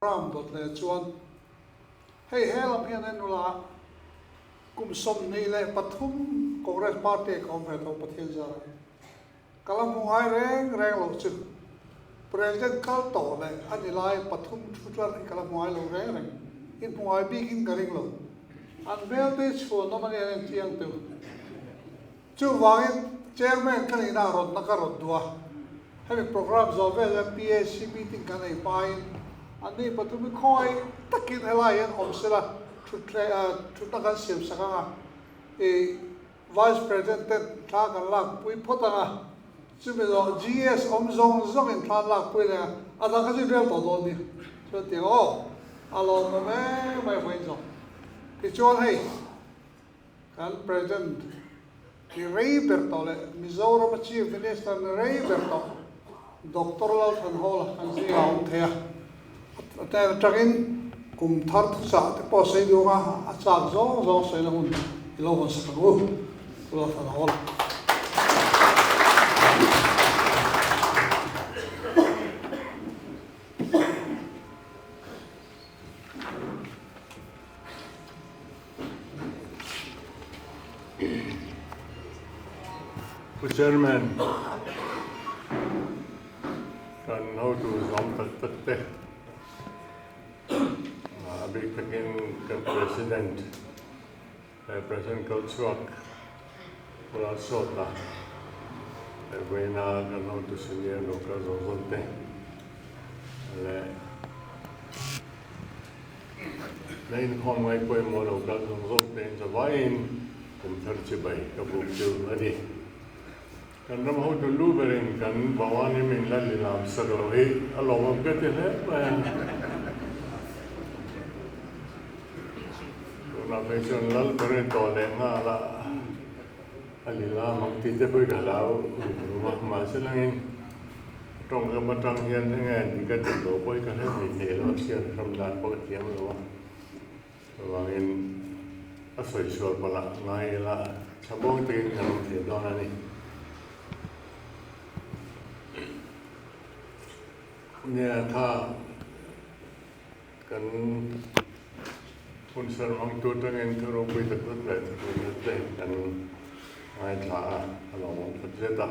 ram dot le chuan hei helam hian en nula kum som nei le pathum Congress party kom ve to pathil ja kalam hungai reng lo chu president kal to le ani lai pathum thutlar kalam hungai lo reng in hungai bikin garing lo an bel te chu no mani an chiang tu chu wangin chairman kan ina rod na ka rod dua hemi program zo ve le PSC meeting kan ei pain ani patumi khoi takin helai an omsela thutna kan sim saka e vice president tha kan lak pui photana chumi do GS omzong zong in tha lak pui le ada ka ji rel to do ni so ti o alo no me mai foi zo ki chon hei kan president ki rei bertole Mizoram chief minister rei bertole Dr. Lal Thanhol kan si aung thea ta tagin kum thar thu sa te po sei do nga achak zo sei la hun ilo hon sa ko lo Thanhol Chairman, kan how to zom tatte. Abik takin kan President Kalchuak pula sota. Wena kan how to senior local zolte. Le lain khom ngai poi mo local zolte zawain kum tharchi bai kabuk ju ani. Kan ram ho dulu berin kan bawan ni min la lilam saglawi along ke te le na pension lal berin to le nga la alila mang ti te boi galau ma ma selangin tong ka matang hian nge ni ka te do boi ka le ni te lo sian ram dan po tiam lo wangin asoi sual pala ngai la chabong te kan te do na niเนี่ยถ้ากันคุณสรมังตัวตั้งเองที่เราไปตะกุดเลยที่เราเจอกันไม่ช้าเราพัฒนา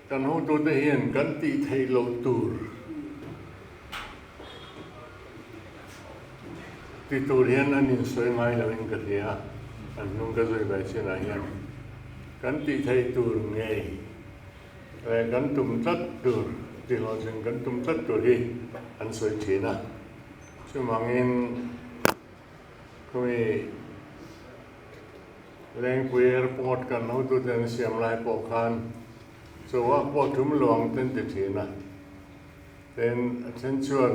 กันหัวตัวเห็นกันตีไทยโลตูร์ตีตัวเห็นอันนี้สวยงามแล้วอินกันเดียอันนู้นก็สวยไปเช่นไรกันตีไทยตูร์ไงแต่กันตุ่มจัดตูร์ที่เราจึงกันตุ้มตัดตัวที่อันสวยชีนะช่วงบางอินก็มีแรงคุยปอดกันเขาตัวเดินเสียมลายปอกคานส่วนว่าปอดทุ่มหลวงเต้นติดชีนะเป็นเช่นชวน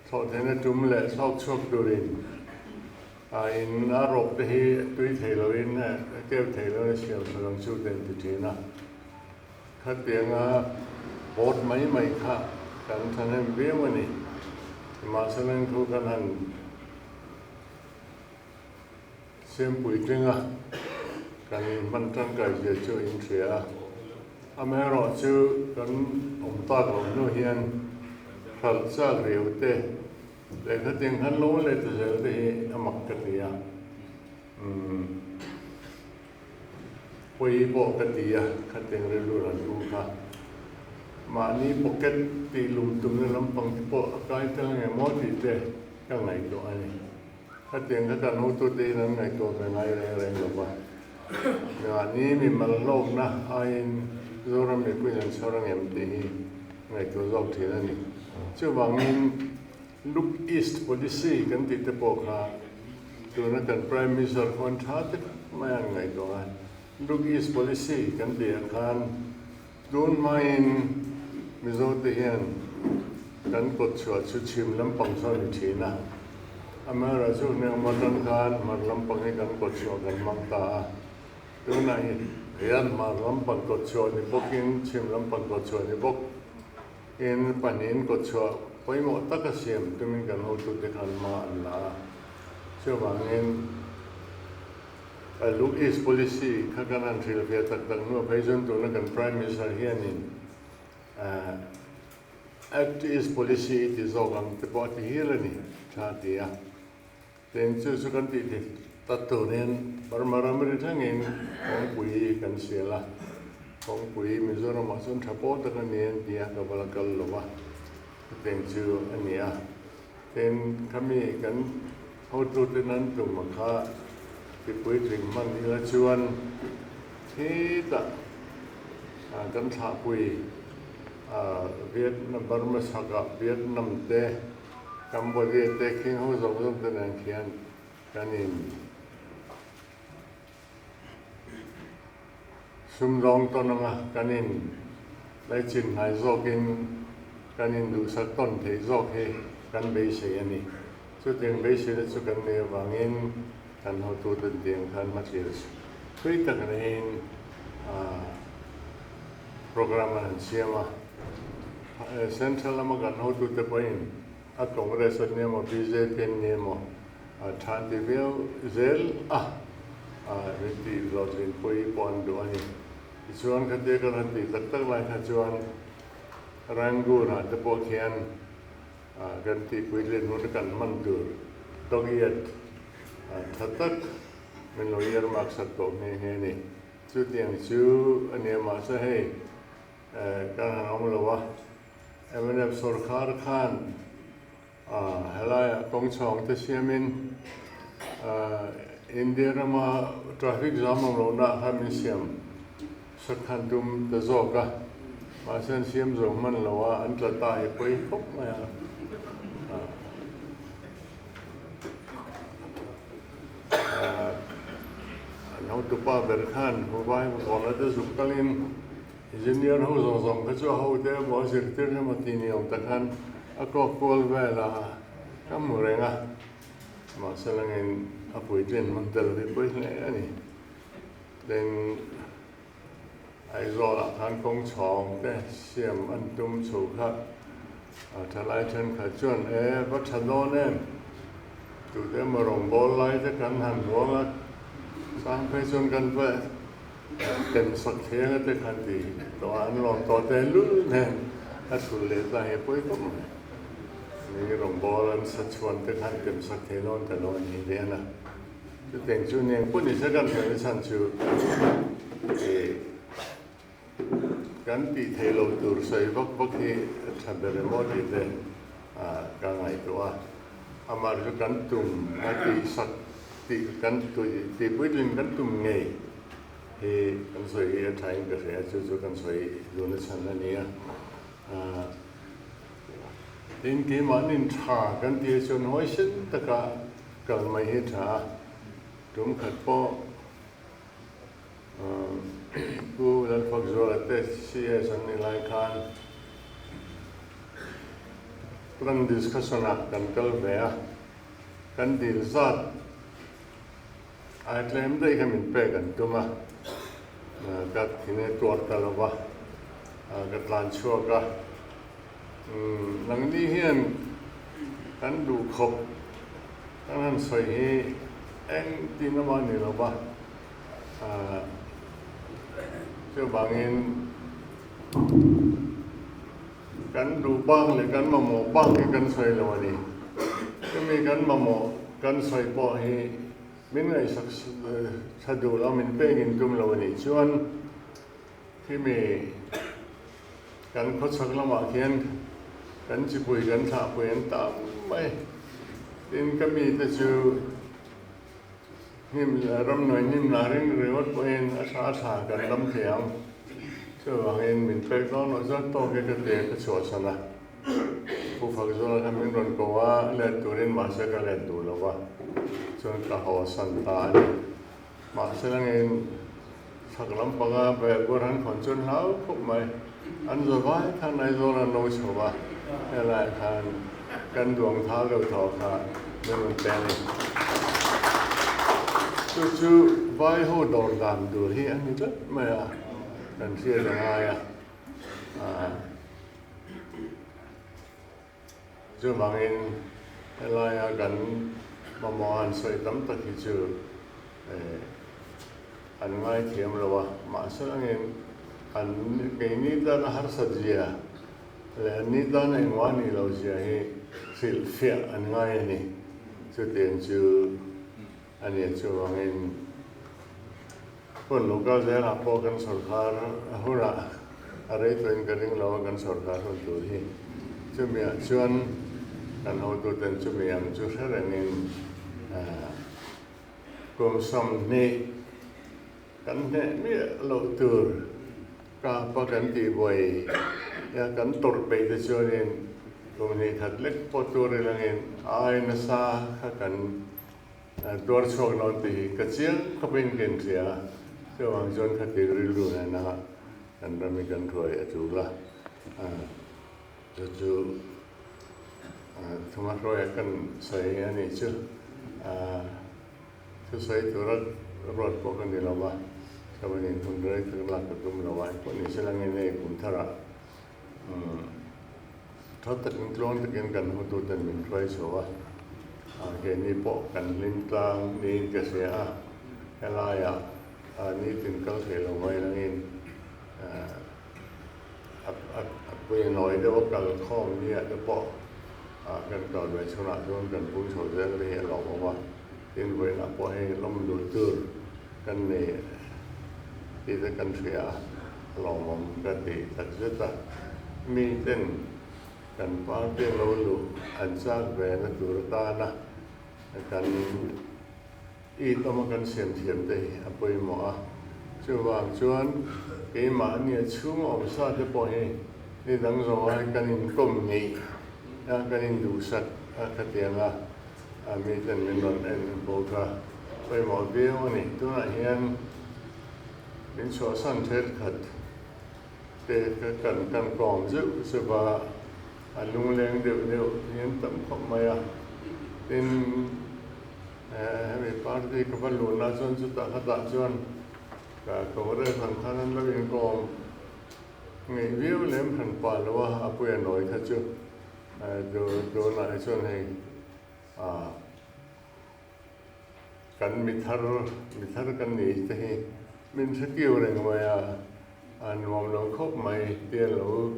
สอดเทนทุ่มและสอกชกดูรินอินอารมณ์ที่ตุยเทลวินเนี่ยเกี่ยวเทลวินเสียมสลังชูเต้นติดชีนะขัดเตียงบทไม่ค่ะกันท่านเบี้ยวันนี้มาแสดงทุกกันเสียงปุ๋ยจริงกันมันตั้งใจจะช่วยอินเดียอเมริกาช่วยกันองค์ตาของนู่นเฮียนขัดซากเรียวเตะแต่ขัดยังขันรู้เลยแต่เจอที่อมักกันเนี่ยปุยโบกันดีขัดยังเรียนรู้รันรู้ค่ะมานี่ปกเก็ตตีลุมตุ้มในลำพังปกกายเท่าไงมอดีเตะยังไงตัวอันนี้ถ้าเตียงถ้าการหูตัวตีนั้นไงตัวเป็นไงแรงหรือว่าอย่างนี้มีมันโลกนะไอ้เราเราไม่คุยกันชาวเราเงียบตีไงตัวโลกทีนั้นนี่เชื่อว่างินลุกอีสต์ policy กันติดตะปกฮะตัวนั้นกัน prime minister คนชาติไม่ยังไงตัวนั้นลุกอีสต์ policy กันเดียกันดูนมาอินมิโซเทียนกันกดชวดชุดชิมลำปังซ้อนทีนะอเมริกาช่วงนี้มาดันการมาลำปังให้กันกดชวดกันมังตาดูนายเรียนมาลำปังกดชวดในพวกอินชิมลำปังกดชวดในพวกอินปันอินกดชวดไปหมดตักเสียมตัวมีกันหูตุติกันมาอันละเชื่อว่าอินลูกอีส policy ข้ากันอันที่เราเพียรตักตั้งนู้นไปจนตัวนั้นกัน prime minister เฮียนี่ Act is policy it is organ the body hilani chatia then chu su kan ti tatunen barmaramri thangin ong pui kan siala ong pui mizoram asun thapo ta kan nen dia ka balakal lowa then chu ania then kami kan how to tenan tu makha ti pui thing man ni la chuan thi ta kan tha pui Vietnam Burma Saka Vietnam te Cambodia te king ho zong zong te nan khian kanin sum rong to nanga kanin lai chin hai zokin kanin du sa ton the zok he kan be se ani chu teng be se chu kan ne wangin kan ho tu den teng kan ma chi thui ta kan in program an siama Central Amagan how to the point a Congress name of BJP name of Chantiville Zel Riti Lodin Pui Pondu Ani. Chuan Katekarati, Tatak like Hachuan Rangoon at the Pokian Ganti Quidlin Mutakan Mandur Dogiat Tatak Meloyer Maxato Neheni Chutiang Chu Anemasa Hey Kanan Omlawa Emanab Sorkar Khan Helaya Kongchong Tashiamin India Rama traffic jam Rona Hamisiam Sakhantum the Zoka Masan Siam Zoman Lawa and Tata Pui Kop Now to Pa Berkhan, who by Volata Zukalin Engineer ho zong zong ka chu ho te mo sirtir na matini om takhan ako kol vela kamurenga ma salangin apoi ten mantel ri poi le ani then ai zo la khan kong chong te siam an tum chu kha thalai chen kha chuan va thano ne tu te mo rong bol lai te kan han ruanga sang pe chun kan ve tem sak thea te khanti to an long to te lu ne asul le ta he poi ko ni rong bolan sa chuan te khan tem sak the non ta non ni le na chu teng chu ne pu ni sa kan se chan chu kan ti the lo tur sai bak bak hi thabere mo ti te ka ngai to amar ju kan tum ti sak ti kan tu ti pui lin kan tum ngai he kan soi thain ka se chu kan soi luna chan na nia in ke manin tha kan ti chon hoi sin taka kal mai he tha tum khat po ku lan phak zo la te si san ni lai khan plan discussion kan kal ve kan dil zat ai claim dai kamin pe kan tuma gat thine tuar talawa gat lan chua ka nang ni hian kan du khop kan soi hi eng tinama ni lawa chu bangin kan du bang le kan mamo bang kan soi lawani kami kan mamo kan soi po hi min ngai sak sadu la min pengin tum lo ni chuan khi me kan khot sak lama khian kan chi pui kan tha pui an tam mai tin kami te chu him ram noi nim la ring rewat poin asa sa kan lam thiam chu angin min pek no no zat to ke te ka chu sana pu phak zo la min ron ko wa le turin ma sa ka le du lo wa chuan ka ho san ta ni ma selangin saklam panga be goran khon chun lau khop mai an zo vai khan nai zo la no chowa ela khan kan duang tha lo tho kha men pe ni chu vai ho dor dam du hi an ni tat ma kan sia la ya chu mangin ela ya kan mamohan soi tam ta ki chu an ngai thiam lawa ma salangin an ke ni da har sajia le ani ta nei ngwani lo sia hi sil fia an ngai ni chu tiang chu ani chu wangin pun local zela po kan sarkar hura are to in karing lo kan sarkar hon tu hi chu mia chuan kan ho tu ten chu miang chu sarangin kum som ni kan ne mi lo tur ka pa kan ti boy ya kan tor pe de chuanin kum ni that lek po tur langin ai na sa kha kan dor chok no ti ka chiang khapin ken sia chu wang jon kha ti ri lu na kan ra mi kan thoi a chu la chu thuma roi kan sai ani chu chu sai tu rot po kan ni lawa kabanin thun rei tu la ka kum lawa ko ni selang ni kum thara thot tak klon tak kan hu tu tan min trai so wa ke ni po kan lim tang ni ka sia kala ya ni tin kal se lo mai langin bây giờ nói đâu có cần không như vậy đó bỏ cần còn về sau này chúng cần cũng sổ ra cái hệ lọc vào nên với là bỏ hay lâm đầu tư cần này thì sẽ cần sẽ lọc vào cái thì thật rất là mi tên cần phá tiền lâu lụ anh sang về nó tụi ta na cần ít mà cần xem đây bây giờ chưa vàng chuan cái mà anh chung ông sa cho bỏ hay đi đằng rồi cần in công nghệ cần in đủ sạch cái tiền là mình tên mình nói anh bảo cả bây giờ bây giờ này tôi nói hiện mình so sánh hết hết để cái cần còn giữ sự và lung lên đều hiện tầm không mày nên mình bắt đi cái phần luôn là chọn chúng ta phát triển chọn cả có đây phần khăn là mình còn ngày viết lên phần bản làว่าbây giờ nói thật chứ đồ lại chọn này cần mình thar cần gì thì mình sẽ kêu rằng mà anh mong nó khóc mày tiền lỗ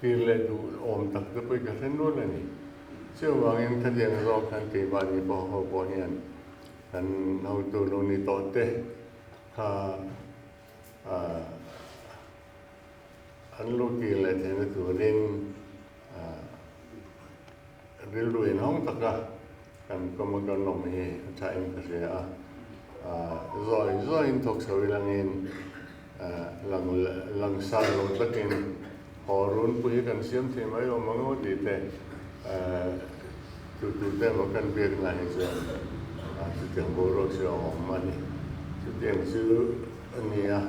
tiền lệ đủ ôm tập cái bây giờ thế nốt này chứ vàng em thật hiện rõ khăn kỳ bản gì bỏ họ bỏ hiện khăn hậu tụ lô ní tốt tê ha anh lô kỳ lệ thế nó tụ lên rìu đuổi nóng tất cả cần có một con nồng hề chạy em cái gì rồi thuộc sở là nghìn lần sau rồi tất nhiên họ luôn bây cần xem thì mấy ông mang ngót đi thế tụi thế mà cần việc này rồi tụi tiền bố rồi sẽ ông mà này tụi tiền chứ anh à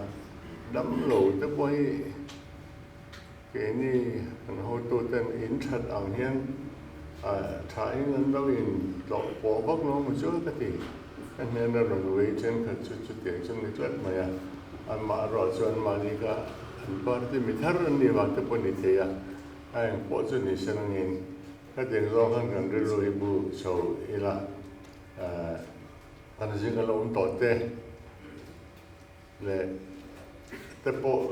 đấm lỗ tới bây cái này anh hồi tụi tên in thật ăn hiền thái ngân đâu in lọ bỏ bóc nó một chút cái gì anh nên là rồi trên cái chút tiền trong cái chuyện mà anh mà rồi cho anh mà đi cả anh bắt thì mình thắt anh đi vào tập quân đi thế anh bỏ cho đi xem anh cái tiền do anh cần rồi bu sầu là anh chỉ cần làm tốt thế để tập bộ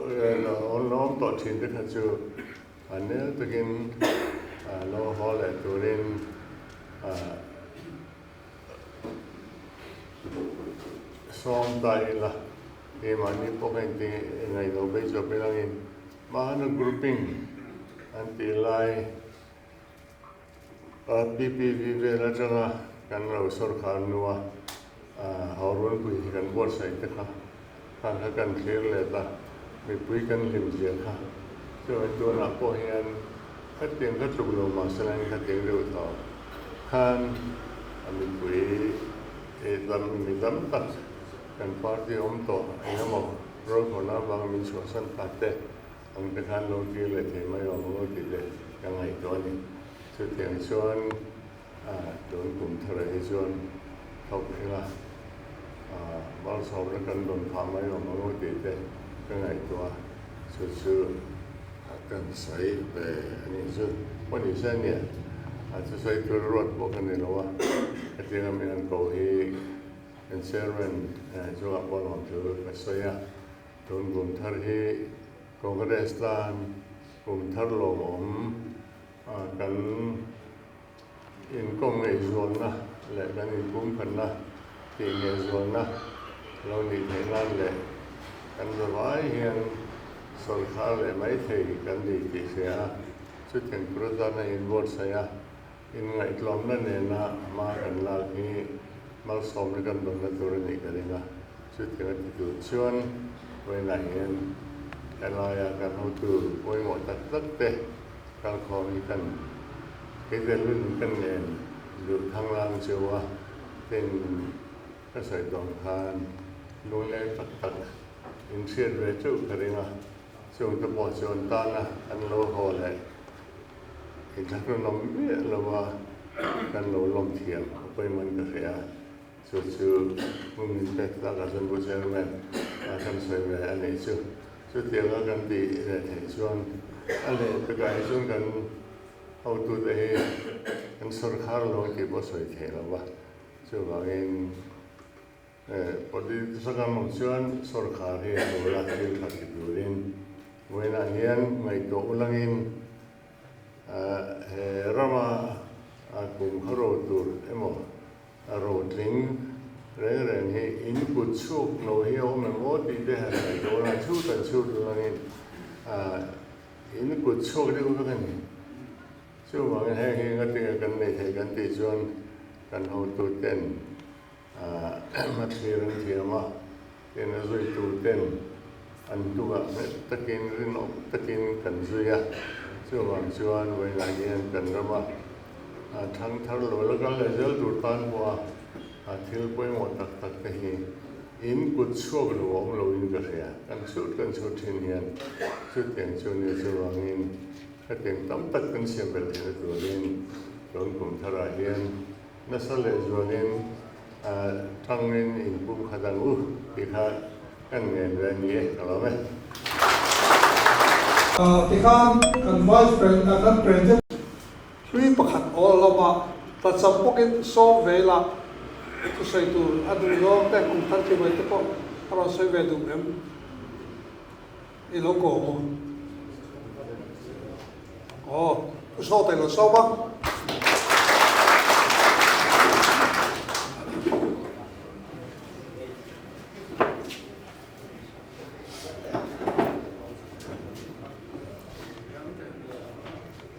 nó tốt trên cái thật sự anh nhớ từ cái nó họ lại tụi lên xóm tại là cái mà ní bộ cái thì ngày đầu bây giờ bây giờ mà nó grouping anh thì lại PPV về là cho nó cầnเราสรการนัวhọ luônคุยกันบทใส่กันค่ะทางกันเคลียร์เลยละมีคุยกันเรื่องเสียค่ะช่วยตัวนักพอเห็นขัดเตียงขัดลุกลงมาแสดงขัดเตียงเร็วต่อขันมีคุยมีดำตัดกันพาร์ตี้อมโตไอ้น้ำมันเราคนนั้นบางมีส่วนสันปัดเตะอันเป็นการลงที่เลยที่ไม่ยอมลงที่เลยยังไงตัวนี้ช่วยเตียงชวนโดนกลุ่มทะเลชวนเขาไปละบางสอบแล้วกันโดนพาไม่ยอมลงที่เลยยังไงตัวช่วยกันใส่ไปอันนี้ช่วยวันนี้เส้นเนี่ยอาจจะใส่ตัวรถบอกกันเลยแล้วว่าไอ้ที่เรามีอันโกฮีเป็นเซเว่นช่วงบอลของเธอไปสอยโดนกลุ่มทะเลคองเกรสตัน กลุ่มทัดลมกันอินก็ไม่ส่วนนะและกันอินกุ้งกันนะที่ไม่ส่วนนะเราหนีไปนั่นเลยกันสบายเฮียนสนข้าเลยไม่เทกันดีที่เสียสุดที่กระดานอินบดเสียอินไงกลอมนั่นเองนะมากันลาที่มาสมกันตรงนั้นตัวนี้กันเลยนะสุดที่กันที่ชวนไว้ไหนเองแต่เราอยากกันเอาตัวไว้หมดตัดเตะการขอมีกันที่จะรุ่นกันเองหรือทางล่างเชื่อว่าเป็นก็ใส่ดองทานรู้ในตักอินเชียนเวจูกันเลยนะช่วงตะบอดช่วงตานะอันโลโหเลยอินทักรนมเมียเราว่ากันโลลมเทียมไปมันก็เสียชื่อมึงเป็นตากระสันบุเชอร์แมนทำสวยแบบอันนี้ชื่อเทียมกันดีเลยช่วงอันนี้เป็นการช่วงกันเอาตัวเองกันสุรคาร์ลงที่บ่สวยเท่แล้วว่าช่วงว่าเองพอดีสักครั้งช่วงสุรคาร์ที่เราลักเลี้ยงขัดอยู่เองเวลาเลี้ยงไม่โตลังอินเรามาคุมขรดดูเอ็มโรดลิงเรื่องนี้อินกุศลโนเฮียมันหมดดีเด้อไม่โดนชูดลังอินอินกุศลเรื่องกันนี่ช่วงวันแห่งกันที่กันในเหตุการณ์ที่ชวนกันเอาตัวเต้นมาเทียนเทียมาเทียนซุยตัวเต้นอันตัวตะกินรินตะกินกันซุยช่วงวันชวนเวลาเย็นกันระมาทั้งทั้งหลวงแล้วก็เลยเจอดูตานว่าที่เราไปหมดตักที่อินกุศลหลวงเราอินกระเสียกันชุดที่เนียนชุดอย่างชุดนี้ช่วงอินก็เต็มตั้มตักกันเสียงเป็นตัวเล่นหลวงกลุ่มทรายเย็นนั่นสเลยช่วงอินทั้งอินปุ่มขัดังปีข้ากันเงินเรื่องนี้ก็แล้วไหมที่ข้างกันไว้เป็นกันเป็นจะช่วยประคันโอ้เรามาตัดสัมปกินโซเวล่าทุกสิ่งตัวอันนี้เราแต่กลุ่มท่านที่ไปที่พอเราใช้เวดูเอ็มอีโลโก้โอ้โซแต่เราโซบ้าง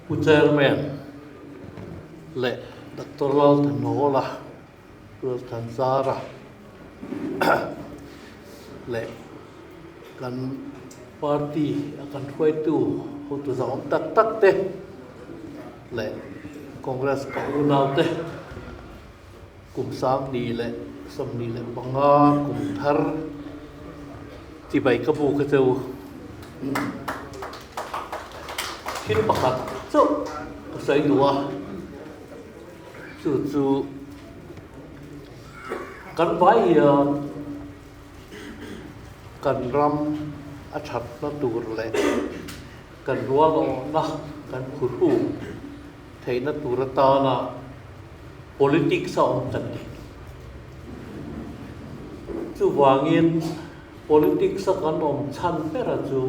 ผู้เจอร์แมนและดร.ลอลโนล่ะเพื่อทันซาระและกันปาร์ตี้กันช่วยตู้หุ่นตัวสองตักเตะและคอนเกรสกับอุณาเตะกลุ่มสามดีและสมดีและบังอา กลุ่มทาร์ที่ไปกระบูกระเจ้าคิดประคัดจุกใส่ตัวจู่กันไว้กันรำอัจฉริยะเลยกันรัวนะกันขุรูเทนตุรตานะ politik sa om tadi chu wangin politik sa kan om chan pera chu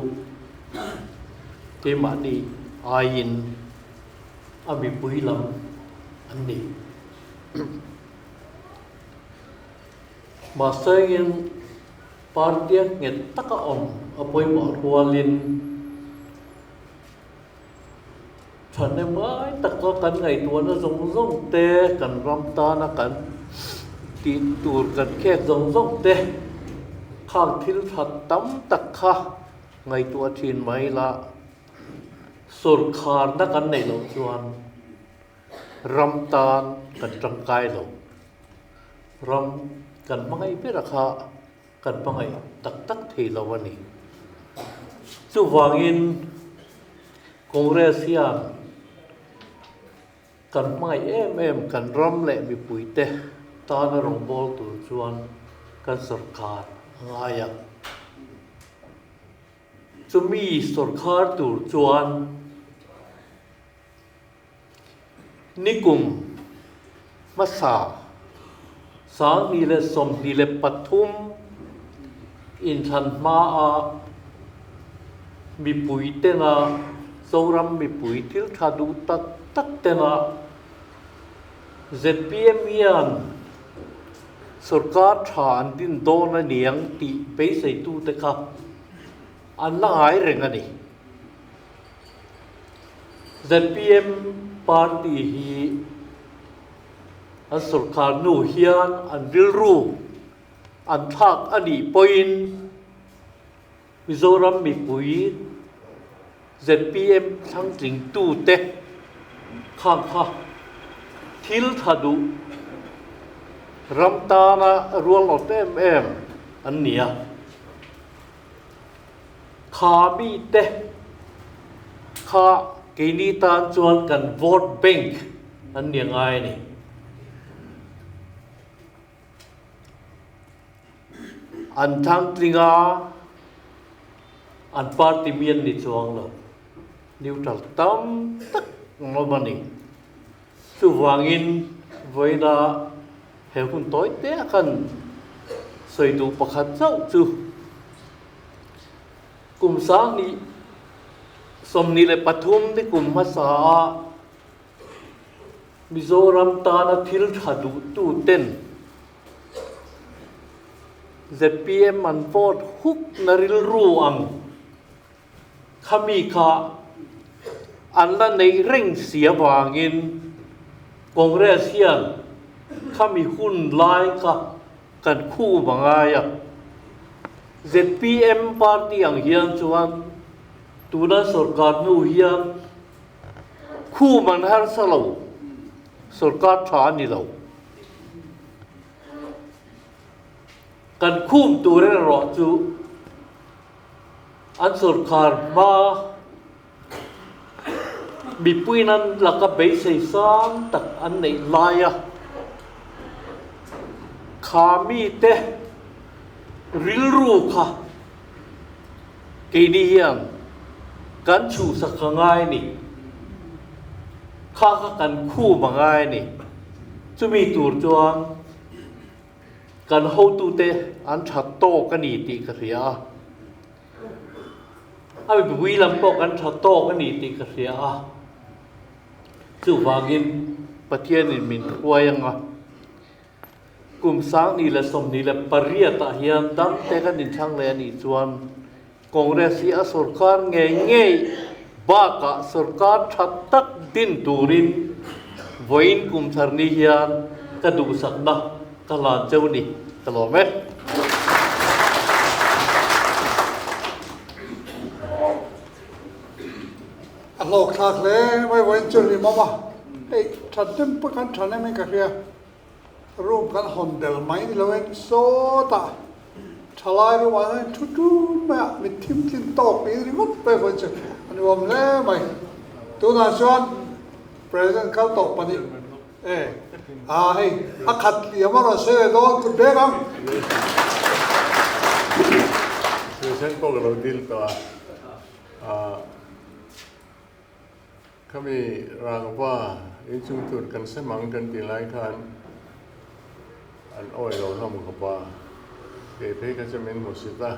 tema ni ain ami puilam anni masangin partia nget taka om apoi ma rualinฉันเนี่ยไม่ตะก็กันไงตัวน่ะซงเตะกันรำตานะกันตีตูดกันแค่ซงเตะข้างทิลทัดตั้มตะค่ะไงตัวทีนไม่ละสุรคาร์นักกันในหลงชวนรำตากันจังกายหลงรำกันมังไงเพื่อราคากันมังไงตักเทลวันนี้จู่วางอินคอนเกรสยานกันไม่กันรำเละมีปุ๋ยเตะตอนรองบอลตัวชวนกันสุรคาร์ง่ายจะมีสุรคาร์ตัวชวนนิกุมมาสาสางนีเลสมนีเลปทุมอินทันมามีปุ๋ยเตนะ zoram mi pui thil thadu tak tak tena ZPM hian sarkar tha an din don a niang ti pe sei tu te kha an la ngai reng ani ZPM party hi an sarkar nu hian an ril ru an thak ani poin Mizoram mi pui ZPM thang jing tu te khang kha thil thadu ramtana rual ot em an nia kha mi te kha keini tan chuan kan vote bank an nia ngai ni an thang tlinga an party mian ni chuang lo neutral tam tak lo mani chu wangin voina he hun toy te kan soi du pakhat chau chu kum sang ni som ni le pathum ni kum ma sa Mizoram ta na thil thadu tu ten ZPM an vote huk naril ruang khami kha an la nei reng sia wangin congress hian khami hun lai kha kan khu bangaya ZPM party ang hian chuan tuna sarkar nu hian khu man har salo sarkar tha ni lo kan khum ture ro chu an sarkar ma mi puinan laka be sei sang tak an nei laya khami te rilru kha keini hian kan chu sakhangai ni kha kan khu mangai ni chumi tur chuan kan ho tu te an that to kani ti ka ria ai bui lam po kan that to kani ti ka ria chu wangin pathian in min huayanga kum sang ni la som ni la paria ta hian dam te kan in thang le ani chuan congress hi a sarkar nge ba ka sarkar that tak din turin voin kum thar ni hian ka du sakna ka lan cheu ni kalome lok thak le mai voin chu ni mama ei thatem pa kan thane me ka ria room kan hondel mai loen so ta thalai ru wa thu thu ma mit thim tin to pi ri mot pe voin chu ani wam le mai tu na chuan president kal to pani hei a khat li amara se do tu de gam sen ko lo dil to kami rangwa in chung tur kan semang kan tilai khan an oi lo lam ko pa ke pe ka chamen musita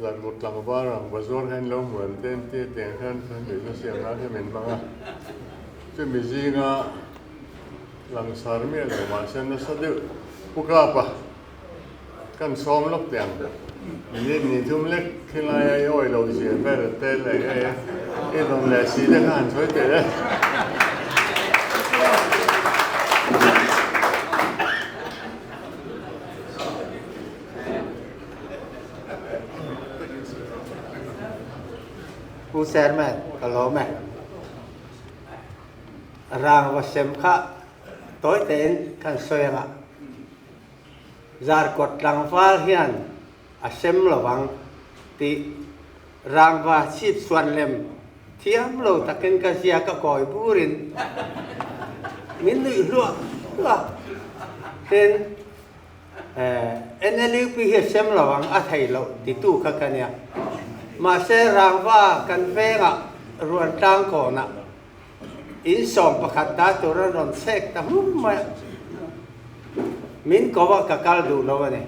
zan mut lang ba rang bazor hen lo muan ten te te khan khan ni lo siam na ke men banga che mi jinga lang sar me lo ma sen na sa de puka pa kan som lok tiang ni thum lek khilai ai oi lo ji be te le e don le si de khan choi te leกูแซนแม่กะโลแม่รางว่าเซมคะต้อยเต็นกันสวยละจารกดรังฟ้าเฮียนอาเซมระวังติรางว่าชีพส่วนเล็มเทียมโลตะเกนกะเสียกะกอยบูรินมินนุยลัวเห็นNLP เฮเซมระวังอาไทยเราติตู้คะกันเนี่ยมาเสรางว่ากันเฟงอ่ะรวนตังก่อนอ่ะอินสอมประคัตตาตัวรอนเซกตะหุ่มมามินก็ว่ากะกัลดูแล้ววะเนี่ย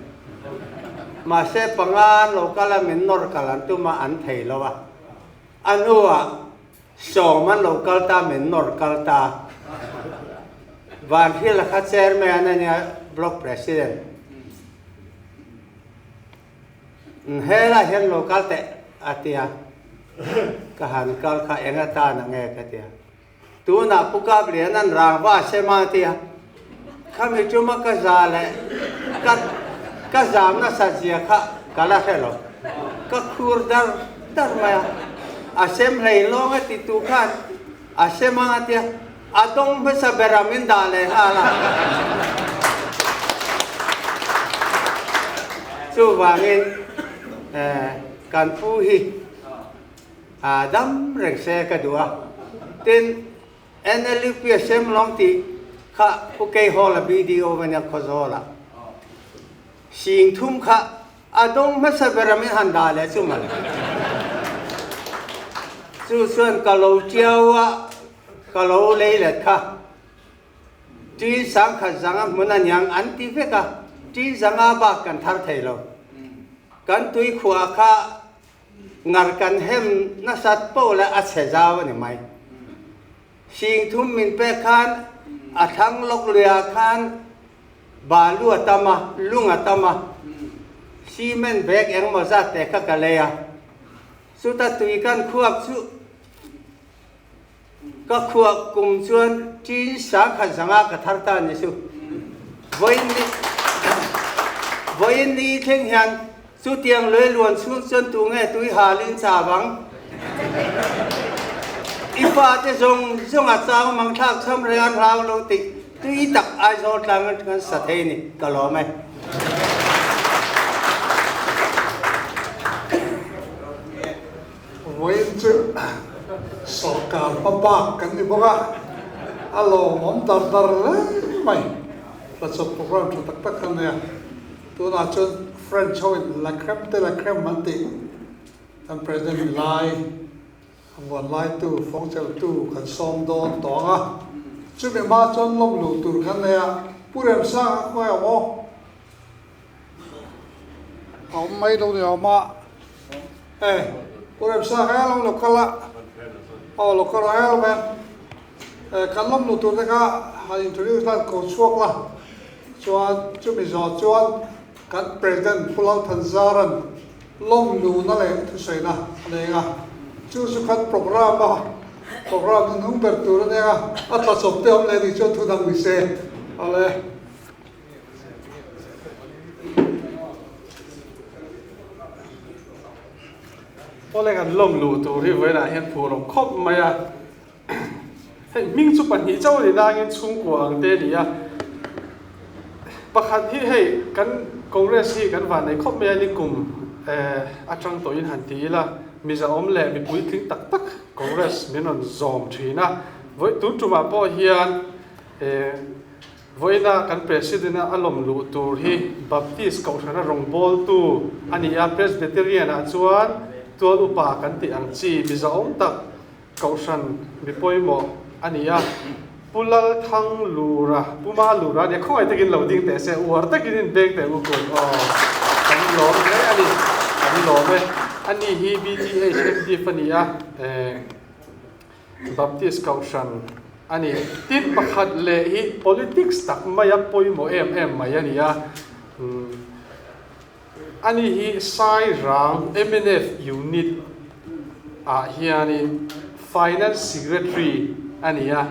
มาเสปังงานโลกาลมินนอร์กัลันตุมาอันไทยแล้ววะอันนู้อ่ะ so man local ta men local ta van hi la kha chairman ania block president hela hen local te atia ka han kal kha enga ta na nge ka tia tu na puka plian an rang wa sema tia kami cuma ka zale ka zam na sajia kha kala khelo ka khur dar maya asem lei long ti tu khan asem atia atong ba sa beramin dale hala chu wangin kan pu hi adam reng se ka dua tin NLP asem long ti kha okay hola video vanya khozola sing thum kha adong ma sa beramin handale chu mal chu suan kalau chiawa kalau leilet kha ti sang kha zanga munan yang anti fe ka ti zanga ba kan thar thailo kan tui khua kha ngar kan hem na sat po la a che jaw ni mai sing thum min pe khan a thang lok lia khan ba lu atama lung atama cement bag eng mo za te kha ka leya su ta tui kan khuak chu ka khuak kum chuan tin sa kha zanga ka thar ta ni su voin ni theng hian su tiang loi luan su chuan tu nge tui halin cha wang ipa te zong a chang mang thak cham re an rang lo ti tui tak ai zo tlang kan sa the ni ka lo mai với chữ sổ cả papa cái gì bác alo mắm dar lấy mày là chụp program chụp tắc cái này tôi là cho friend cho là creme mặn tị anh president lai anh còn lai tu phong trào tu khẩn song đón tỏng à chứ bị ma chân lông lù từ cái này bữa em sang coi à mô ông mấy đâu thì mà ê bữa em sang cái lông lục la lục la hello man kan lông lù từ cái hay introduce là câu chuộc là cho chứ bị gió chuan kan president pulau Tanzaran lông lù nó lại thứ gì na này à chú sự khăn program nó không bật từ đây à ta sắp tới hôm nay thì cho thu đăng bị xe ale ole kan lom lu tu ri ve na hen phu rom khop mai a hei ming chu pan hi chau ni na ngin chung ko ang te ni a pakhat hi hei kan congress hi kan van nei khop mai ani kum atang to in han ti la mi za om le mi pui thing tak tak congress min on zom thina voi tu tu ma po hian voina kan president a alom lu tur hi baptist ko thana rong bol tu ani a presbyterian a chuan tuan upa kan ti ang chi mi za om tak kausan mi poimo ani a pulal thang lura puma lura ne khoi takin loading te se war takin bag te u ko kan lo ne ani lo me ani hi BTH fania baptist kausan ani tin pakhat le hi politics tak maya poimo mai ani a ani hi sai rang MNF unit a hiani finance secretary ani a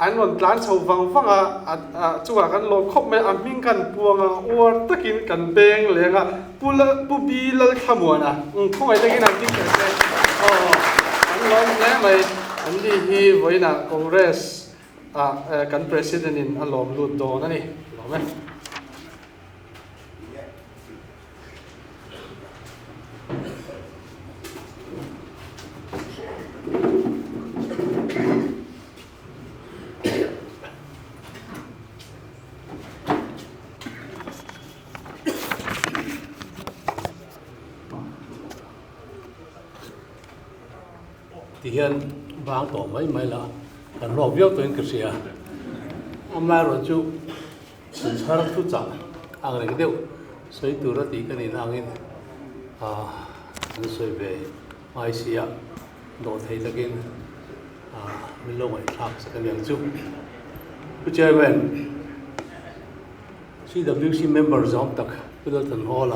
an plan chho wang a chuwa kan lo khop me aming kan puanga or takin kan beng lenga pu bilal khamuana khoi takin an tik se an lo le mai an di hi voina congress kan president in alom lut do na ni lo me hiện vàng tổ mấy là còn lò viết tôi cái gì à ông mai rồi chú sự sáng chút chẳng ăn này cái điều xây từ đó tí cái này ăn in anh xây về ai sia do thei takin min lo ngai thak sakaliang chu chairman CWC member zong tak Middleton Hall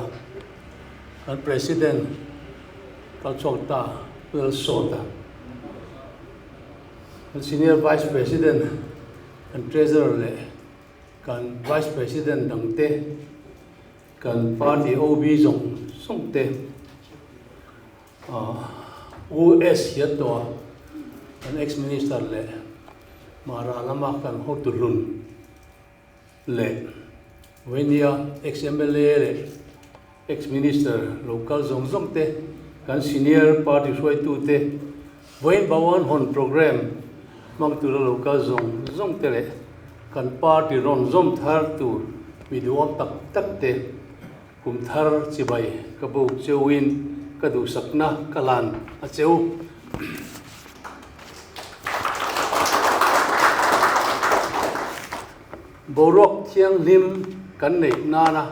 and president Kalchokta Sota and senior vice president and treasurer le kan vice president dangte kan party OB zong songte US hiatwa an ex minister le mara lama kan hotulun le Wenia ex MLA le ex minister local zong te kan senior party suai tu te Wain Bawan hon program mang tu local zong te le kan party ron zom thar tu biduam tak te kum thar chibai kabu chewin kadu sakna kalan a cheu borok thiang lim kan nei nana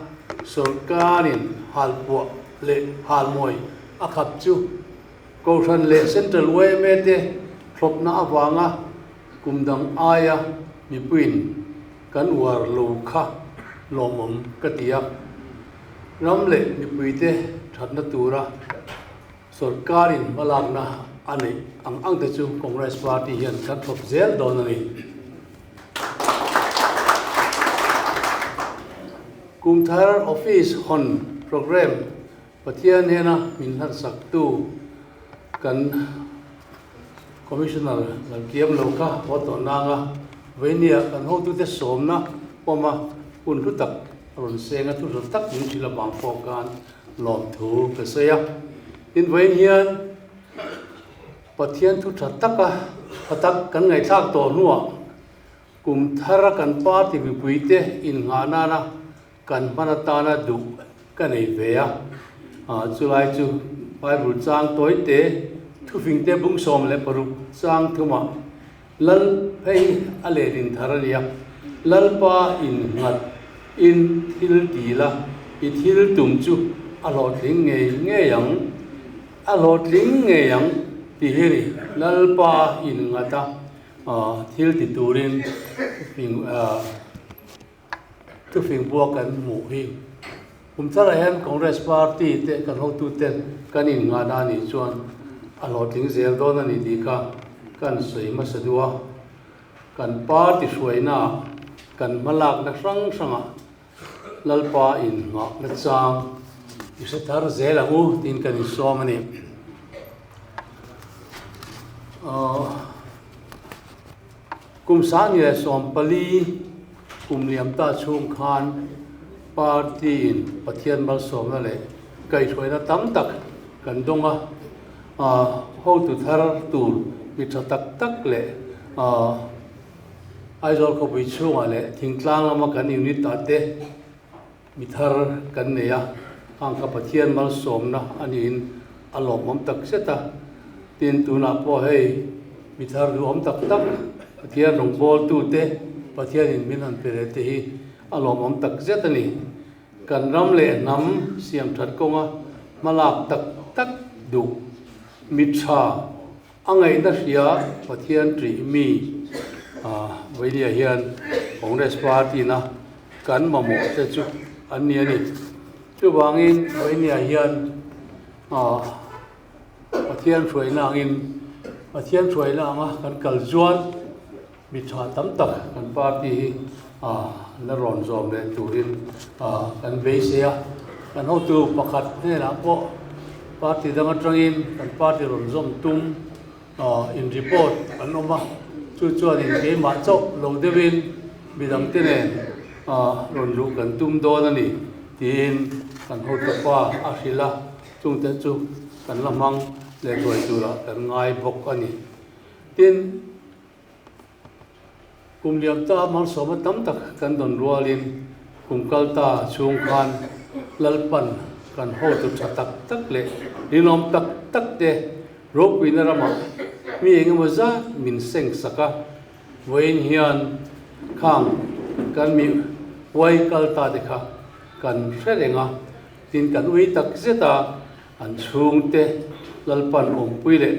sarkarin halpua le halmoi akhap chu Kaushan le central way mete thlopna awanga kumdang aya mipuin kan war lo kha lomom katia ramle mipuite thatna tura sarkarin malakna ani ang te chu Congress party hian kan thop zel don ani Kumthar office hon program pathian hena minhat saktu kan commissioner kan kiam loka hoto nanga venia kan hotu te somna poma unru tak ron senga tu ron tak min sila bang fokan lom thu kasaya in vein hian pathian thu thataka patak kan ngai thak to nuwa Kumthar kan party bi puite in ngana na kan manatana du kan ei vea chulai chu Bible chang toi te thu fing te bung som le paru chang thuma lal phei ale din tharania lal pa in ngat in thil ti la I thil tum chu alot ling nge yang ti heri lal pa in ngata thil ti turin fing tu fing buak kan mu hi Kumthar hian Congress party te kan hotu ten kan in ngana ni chuan aloting zel don ani dika kan soima sadua kan party suaina kan malak na sanga lalpa in nga na chang isa thar zel angu tin kan somani kumsani le sompali kumliam ta chung khan party in pathian mal somna le kai choina tam tak kan donga how to thar tur mi tak le aizol ko bi chunga le thingtlang lama kan unit ate mi thar kan neya ang ka pathian mal somna anin alom mom tak seta tin tuna po hei mi thar du om tak pathian rong bol tu te pathian in minan pere te hi alom om tak zetani kan ram le nam siam that konga malak tak du mitha angai na ria pathian tri mi vedia hian Congress party na kan mamo te chu aniani chu wangin vedia hian pathian throina anga kan kaljuan mitha tam tak kan party na ron zom le turin kan beisia kan ho tu pakhat ne na po party dang atangin kan party ron zom tum in report kan oma chu chuan in ke ma chok lo devin bidang tene ron ru kan tum do na ni tin kan ho ta pa asila chung te chu kan lamang le toi tura kan ngai bok ani tin kumliam ta mar soma tam tak kan don rualin kumkal ta chung khan lalpan kan ho tu tak le linom tak te rok winarama mi engemaza min seng saka wain hian khang kan mi wai kal ta dekha kan hrerenga tin kan ui tak zeta an chung te lalpan pui le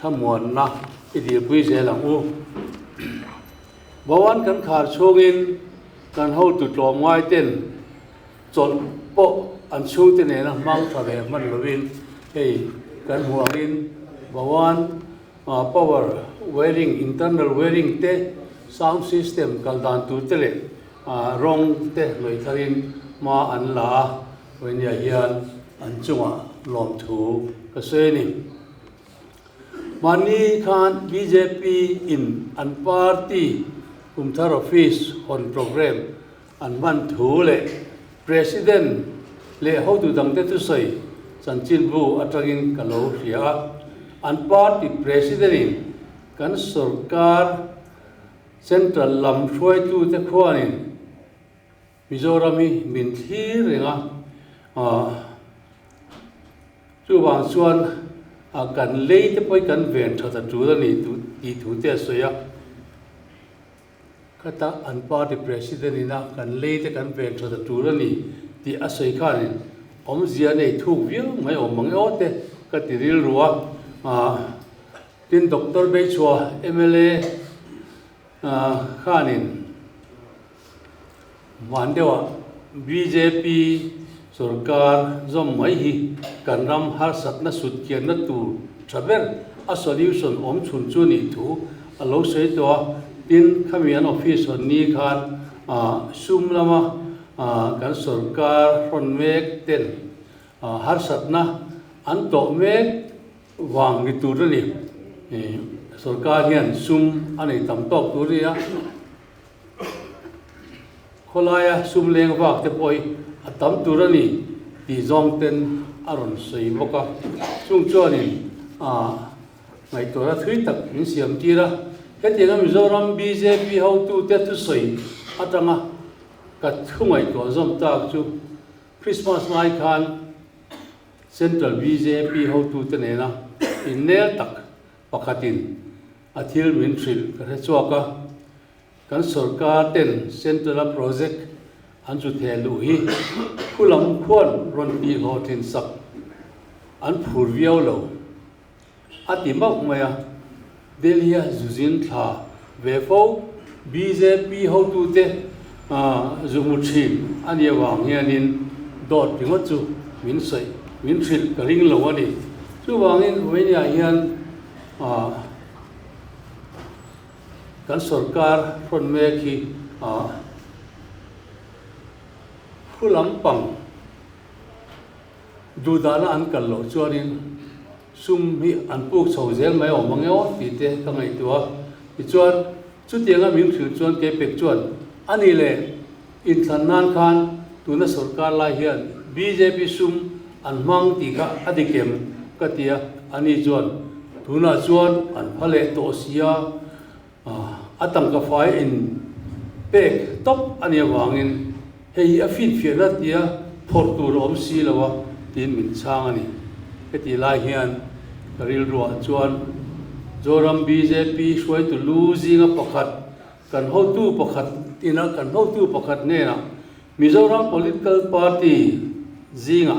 thamuan na idi pui se lang u bawan kan khar chungin kan ho tu tlom ngai ten chol po an chu te ne na mang tha ve man lovin hei kan huangin bawan power wiring internal wiring te sound system kaldan tu te le rong te loi tharin ma an la wen ya hian an chunga lom thu ka se ni mani khan BJP in an party kumthar office on program an man thu le president le ho tu dang te tu sei chanchin bu atangin kalo ria an party president in kan sarkar central lam throi tu te khwanin Mizorami min thi renga chu wang chuan kan lei te poi kan ven tha ta tu ni tu ti thu te soya kata an party president ina kan lei te kan ven tha ta tu ni ti asoi khan om zia nei thu viang mai om mang ote ka ti ril ruwa tin doctor be chua MLA khanin mandewa BJP sarkar zom mai hi kanram har satna sut kian na tu travel a solution om chun chu ni thu alo sei to tin khamian office ni khan sum lama kan sarkar ron mek ten har satna an to mek wang ni tu ni sarkar hian sum ani tam tok tu ria kholaya sum leng wak te poi atam turani ti zong ten aron sei boka chung chuanin ngai tora thui tak in siam tira hetinga Mizoram BJP ho tu te tu sei atanga ka thungai to zom tak chu Christmas mai khan central BJP ho tu te ne na in ne tak pakhatin athil min thil ka re chuaka kan sarkar ten central project an chu thelu hi khulam khon ron pi ho thin sak an phur viau lo atimak maya delia zuzin tha vefo BJP ho tu te zumuthi ania wang hianin dot pingot chu min sei min thil ka ring lo ani chu wangin wenia hian kan sarkar ron mek hi khulam pang dudana an kallo chuanin sum hi an puk chho zel mai o mangeo ti te ka ngai tua ti chuan chu tianga min thil chuan ke pek chuan ani le in thannan khan tuna sarkar lai hian BJP sum an mang ti kha adikem katia ani chuan tuna chuan an phale to sia atang ka fai in pek top ani wangin hei a fin fiana tia phortur om si lawa tin min chang ani heti lai hian karil ro chuan Zoram BJP shwai tu losing a pakhat kan ho tu pakhat ina kan ho tu pakhat ne na Mizoram political party zinga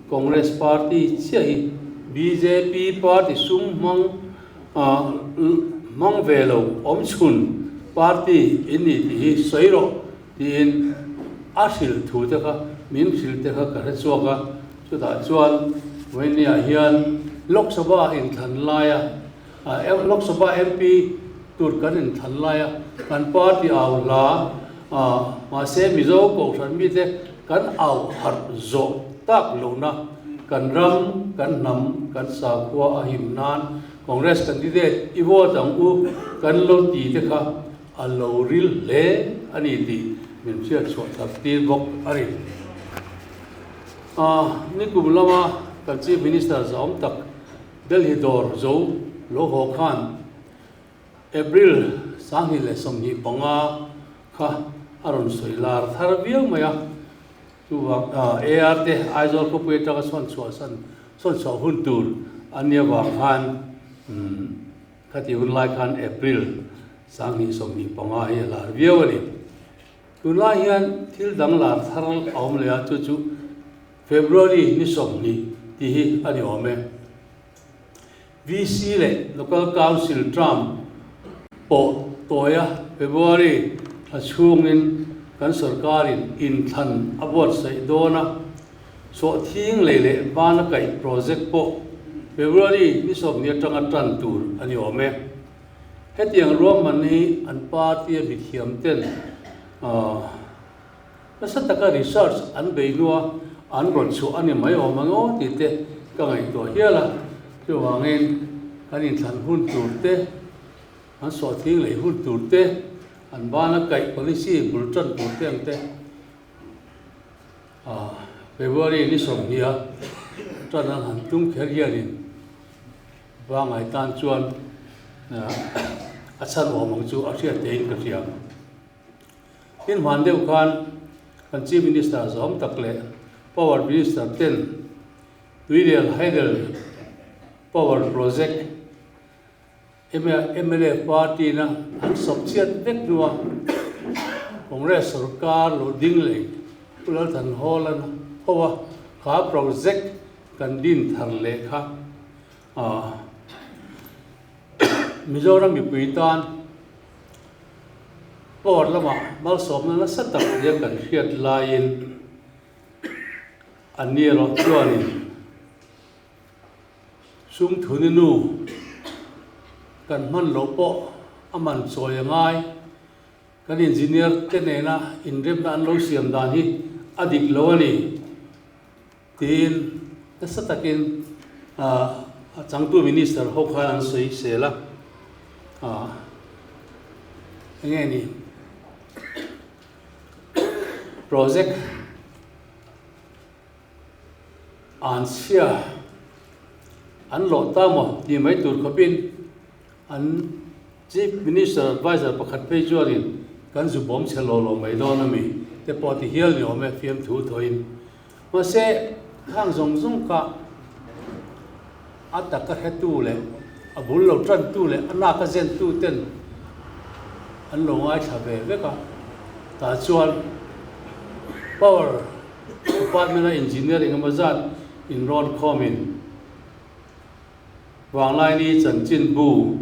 Congress party chei BJP party sum mang velo om chun party ini hi soiro tin asil thu te kha min sil te kha ka chuaka chu da chuan wenia hian Lok Sabha in than laia Lok Sabha MP tur kan in than laia kan party aw la ma se mizo ko than mi te kan aw har zo tak lo na kan ram kan nam kan sa kwa ahim nan Congress candidate iwo tang u kan lo ti te kha alo ril le ani ti min sia chwa tak ti bok ari ni kumlama kan chief minister zom tak Delhi dor zo lo ho khan April sangi le somni panga kha aron soilar thar biang maya tu AR te aizol ko pe ta son so hun tur ania wa khan khati hun lai khan April sangi somni panga hi lar biawani tunla hian thil dang lar tharal aum le chu February ni somni ti hi ani ome VC le local council tram po toya February a chungin kan sarkarin in than award sai dona so thing le bana kai project po February ni som ni tanga tran tur ani ome hetiang rom man hi an party bi thiam ten na sataka research an beinu an ron chu ani mai omango ti te ka ngai to hiala chu wangin kanin than hun tur te an so thing le hun tur te an bana kai policy bulletin tur te ang te February ni som hi a tran an han tum kher hianin wa ngai tan chuan a chan omang chu a thia tein ka thiam in man deuh khan kan chief minister zom takle power minister ten William Heidel power project MLA party na an subsiat vek nuwa Congress sarkar lo ding le ulal than holan howa kha project kan din thar le kha Mizoram Mipuitan power lama mal som na satak dia kan hiat lain aniro chuani sum thuninu kan man lopo aman soyangai kan engineer tenena inrem dan lo siam dan hi adik lowani tin satakin changtu minister hokhan sei sela nghe ni project an sia an lo ta mo ti mai tur khopin an chief minister advisor pakhat pe chuarin kan zu bom chelo lo mai do na mi te po ti hial ni ome fiam thu thoin ma se hang zong zong ka ataka hetu le abul lo tran tu le ana ka zen tu ten an lo ngai thabe veka ta chuan power department of engineering amazon in ron comin wang lai ni chan chin bu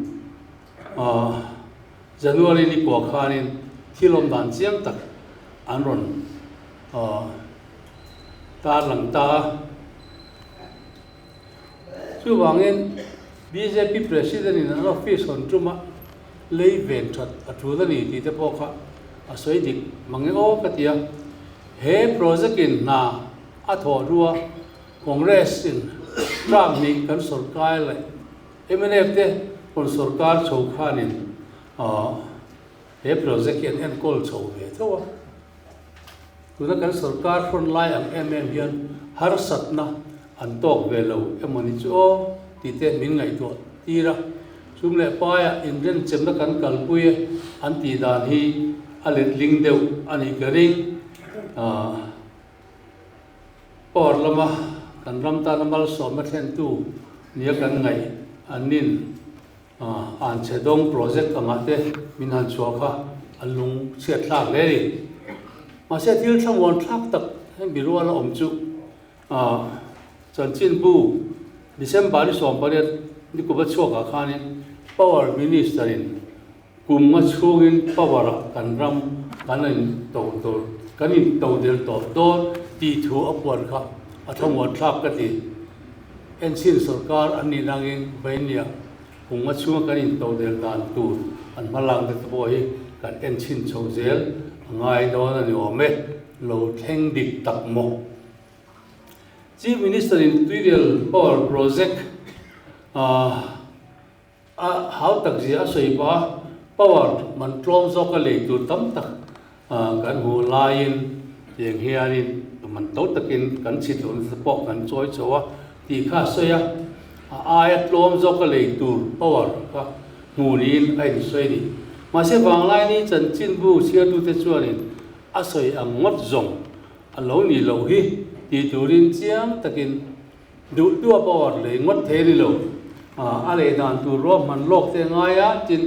January ni po khanin thilom dan chiang tak an ron ta lang ta chu wangin BJP president in an office on truma lei ven that athuda ni ti te pokha asoi dik mangi o katia he project in na atho ruwa congress in tram ni kan sarkar le MNF te kon sarkar chokhanin he project en kol chho ve thowa tuna kan sarkar front line ang hian har satna an tok ve lo emani chu ti te min ngai to tira sum le paya in ren chem na kan kalpui an ti dan hi alet ling deu ani gari por lama kan ram ta namal so ma thlen tu nia kan ngai anin an chedong project amate min han chwa kha alung che thak le ri ma se thil thang won thak tak mi ro la om chu chan chin bu December ni som pariat ni ko ba chwa kha ni power minister in kumma chungin power kan ram kanin to del to ti thu apor kha atham wa thap ka ti en sin sarkar ani rangin bainia kumma chunga kanin to del dan tu an malang de boi kan en sin chhozel ngai do na ni ome lo theng dik tak mo Chief Minister in Tuirial Power Project how tak zia soi pa power man trom zo ka le tu tam tak kan hu lain yeng hianin man to takin kan chit lon po kan choi chowa ti kha soya ai trom zo ka le tu power ka hu rin ai soi ni ma se wang lai ni chan chin bu sia tu te chuanin a soi ang ngot zong a lo ni lo hi ti turin chiang takin du power le ngot the ni lo a le dan tu ro man lok te ngaya chin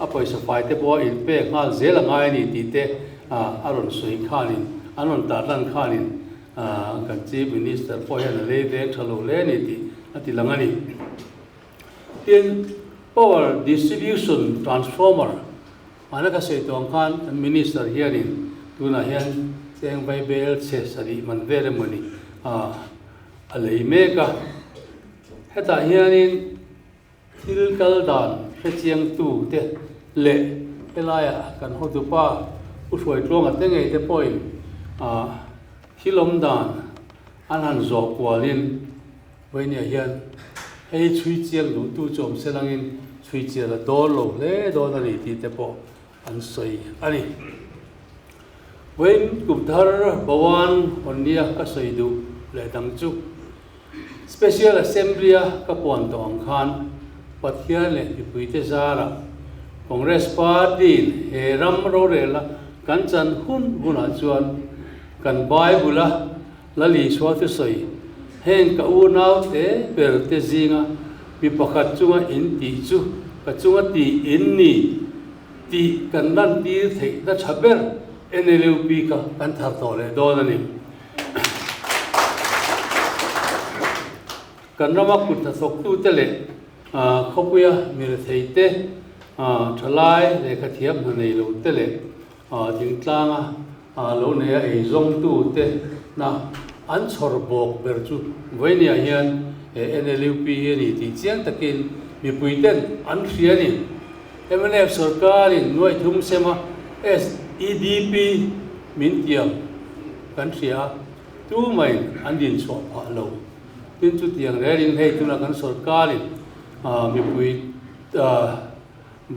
a paisa pai te bo in pe nga zela ngai ni ti te aron sui khanin anon ta ran khanin kan chief minister po ya le ve thalo le ni ti ati langani in power distribution transformer mana ka sei tong khan minister hianin tuna hian cheng vai bel che sari man vere mani a lei me ka heta hianin thil kal dan he chiang tu te le elaya kan ho tu pa u soi tlong a te ngei te point hilom dan an han zo kwalin voinia hian hei chui chiang lu tu chom selangin chui chia la do lo le do na ni ti te po an soi ani when kumthar bawan onnia ka soi du le dang chu special assembly ka pon tong khan pathia le ipuite zara congress party he ram ro re la kan chan hun guna chuan kan bible la li swa te soi heng ka u nau te per te zinga mi pakhat chunga in ti chu ka chunga ti in ni ti kan nan ti thei da chaber NLUP ka kan thar to le do na ni kan rama kut ta sok tu te le khopuya mi le thei te thalai le kha thiam na nei lo te le ding tlanga lo ne ei zong tu te na an chor bok ber chu voinia hian NLUP ni ti chiang takin mi puiten an hria ni MNF sarkar in noi thum sema SEDP min tiam kan hria tu mai an din so pa lo tin chu tiang re rin hei tu na kan sarkar in mi pui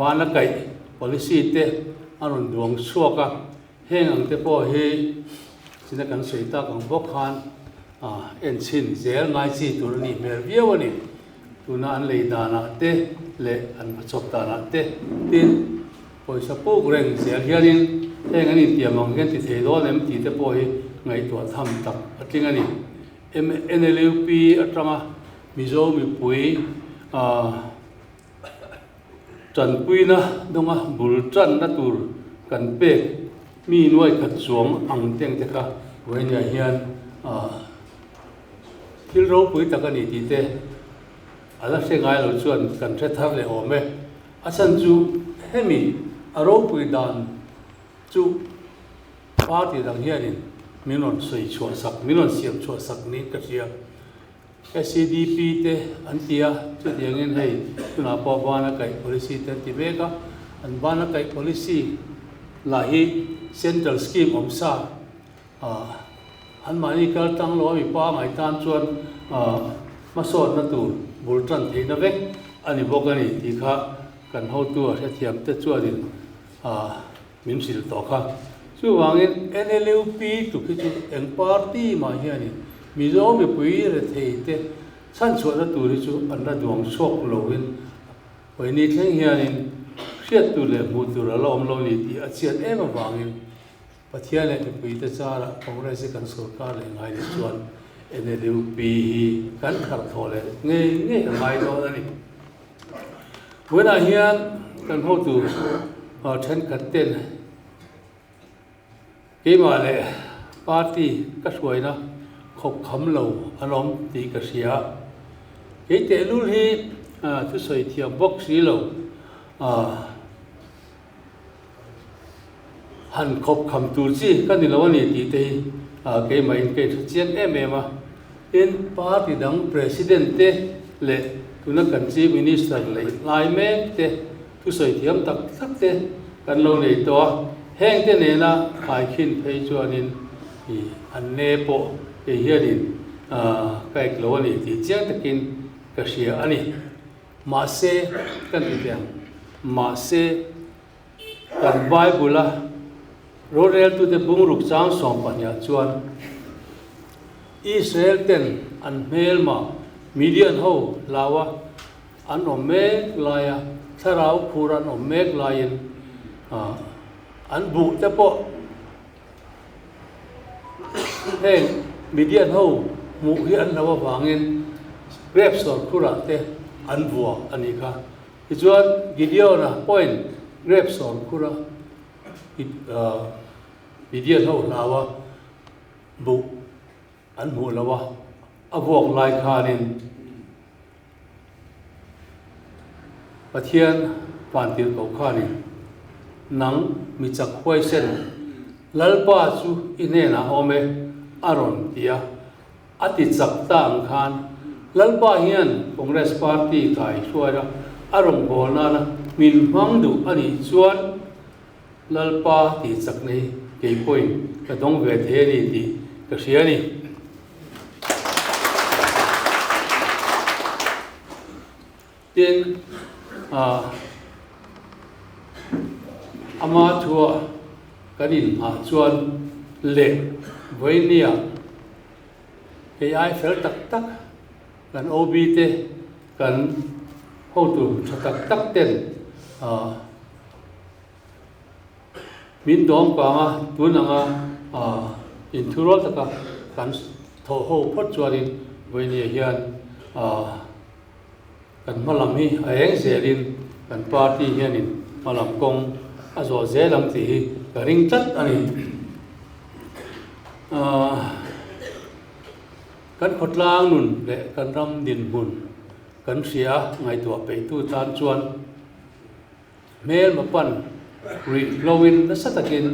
bana kai policy te anon duang suaka heng ang te po he sina kan seita kang bok khan en chin zel ngai chi tur ni mer viawani tuna an lei dana te le an chop dana te tin poisa pu reng zel hianin heng ani tiamang gen ti thei do lem ti te po hi ngai to tham tak atling ani NLUP atanga mizo mi pui chan pui na donga bul chan na tur kan pe mi nuai khat chuang ang teng te ka voinia hian thil ro pui takani ti te ala se ngai lo chuan kan the thar le ome asan chu hemi aro pui dan chu party dang hianin minon soi chua sak minon siam chua sak ni ka ria SCDP te antia chu diangin hei tuna pa bana kai policy te ti beka an bana kai policy lahi central scheme omsa an mani kal tang lo mi pa mai tan chuan masot na tur bultran theina vek ani bokani ti kha kan ho tu a thiam te chuanin min sil to kha chu wangin NLUP tu ki chu eng party ma hiani mizo mi pui re thei te san chuan na tur chu an na duang sok loin poi ni thleng hianin hriat tu le mu tur a lom lo ni ti a chian em awangin pathia le pui te chara congress kan sarkar le ngai ni chuan NLUP kan khar thole nge mai do ani wena hian kan ho tu then katen ke ma le party ka suaina khop kham lo alom ti ka sia ke te lul hi thu soi thiam box ri lo han khop kham tur chi kan ni lo ni ti te ke mai ke chian em in party dang president te le tuna kan chief minister le lai me te thu soi thiam tak tak te kan lo nei to heng te ne na khai khin phei chuanin hi an ne po e hianin kai lo ni ti chiang takin ka sia ani ma se kan ti piang ma se kan bible Rodel tu te bungruk chang som panya chuan Israel ten an melma Midian ho lawa an omek laya tharau khuran omek lain an bu te po heng Midian ho mu hi an lawa wangin grep sor khura te an bua ani kha chuan Gideon point grep sor khura Midian ho lawa bu an mu lawa avok lai khanin pathian pantir ko khani nang mi chak hoi sen lalpa chu inena ome aron tia ati chak ta ang khan lalpa hian Congress Party kai suara arong bolna na min mangdu ani chuan lalpa ti chak nei ke point ka dong ve the ni ti ka hriani tin ama thua kanin chuan le voinia ke ai fel tak tak kan obi te kan ho tu tak tak ten min dom pa nga tunanga in thurol taka kan tho ho phot chuarin voinia hian kan malam hi aeng zelin kan party hianin malam kong azo zelang ti ka ring tat ani kan khotlang nun le kan ram din bun kan sia ngai tua pe tu tan chuan mel mapan ri glowin na satakin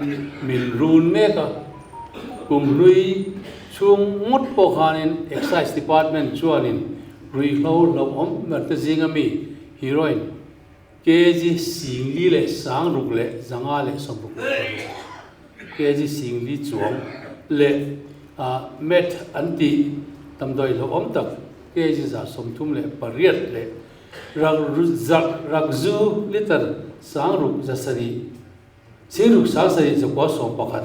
min run me ka kum lui chung ngot po khanin excise department chuanin ri glow lo om mer ta jingami heroine keji singli le sang ruk le zanga le somruk keji singli chuang le met anti tamdoi lo om tak keji za somthum le pariat le ragzu liter sang ruk jasari siruk sasari jakwa som pakhat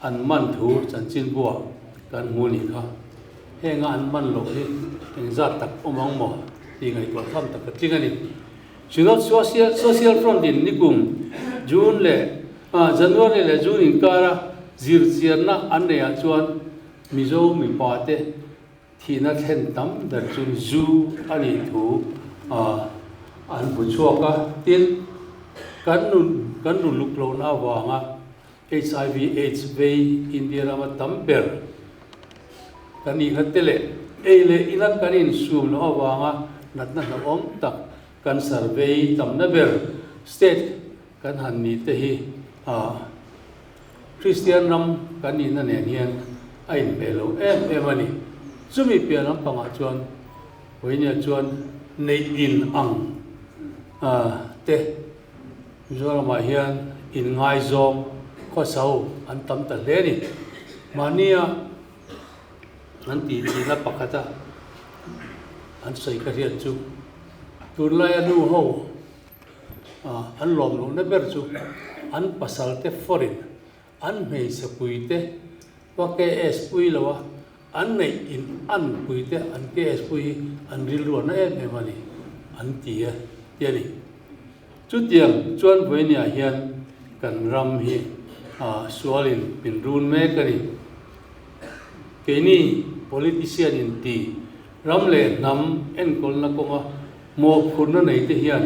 an man thu chanchin bua kan huni kha henga an man lo hi engza tak omang mo ti ngai ko tham tak tingani Chunot social front in nikum June le January le June in kara zir na anne ya chuan mizo mi pate thina then tam dar chun zu ani thu an bu chuaka tin kan nu luklo na wanga HIV AIDS ve India ma tamper kani khatele ele ilat kanin sum no wanga natna na om tak kan survey tam na ber state kan han ni te hi Christian ram kan ni na ne hian ain belo em ani chumi pian lam panga chuan hoinia chuan nei in ang te zora ma hian in ngai zom kho sau an tam ta le ni mania an ti na pakata an sai ka rian chu turlai anu ho an lom lo na ber chu an pasal te foreign an mei se puite wa ke es pui lawa an nei in an puite an ke es pui an ril ro na em mani an tia yani chu tiang chuan voinia hian kan ram hi sualin pin run me kani keni politician in ti ram le nam en kol na konga mo khurna nei te hian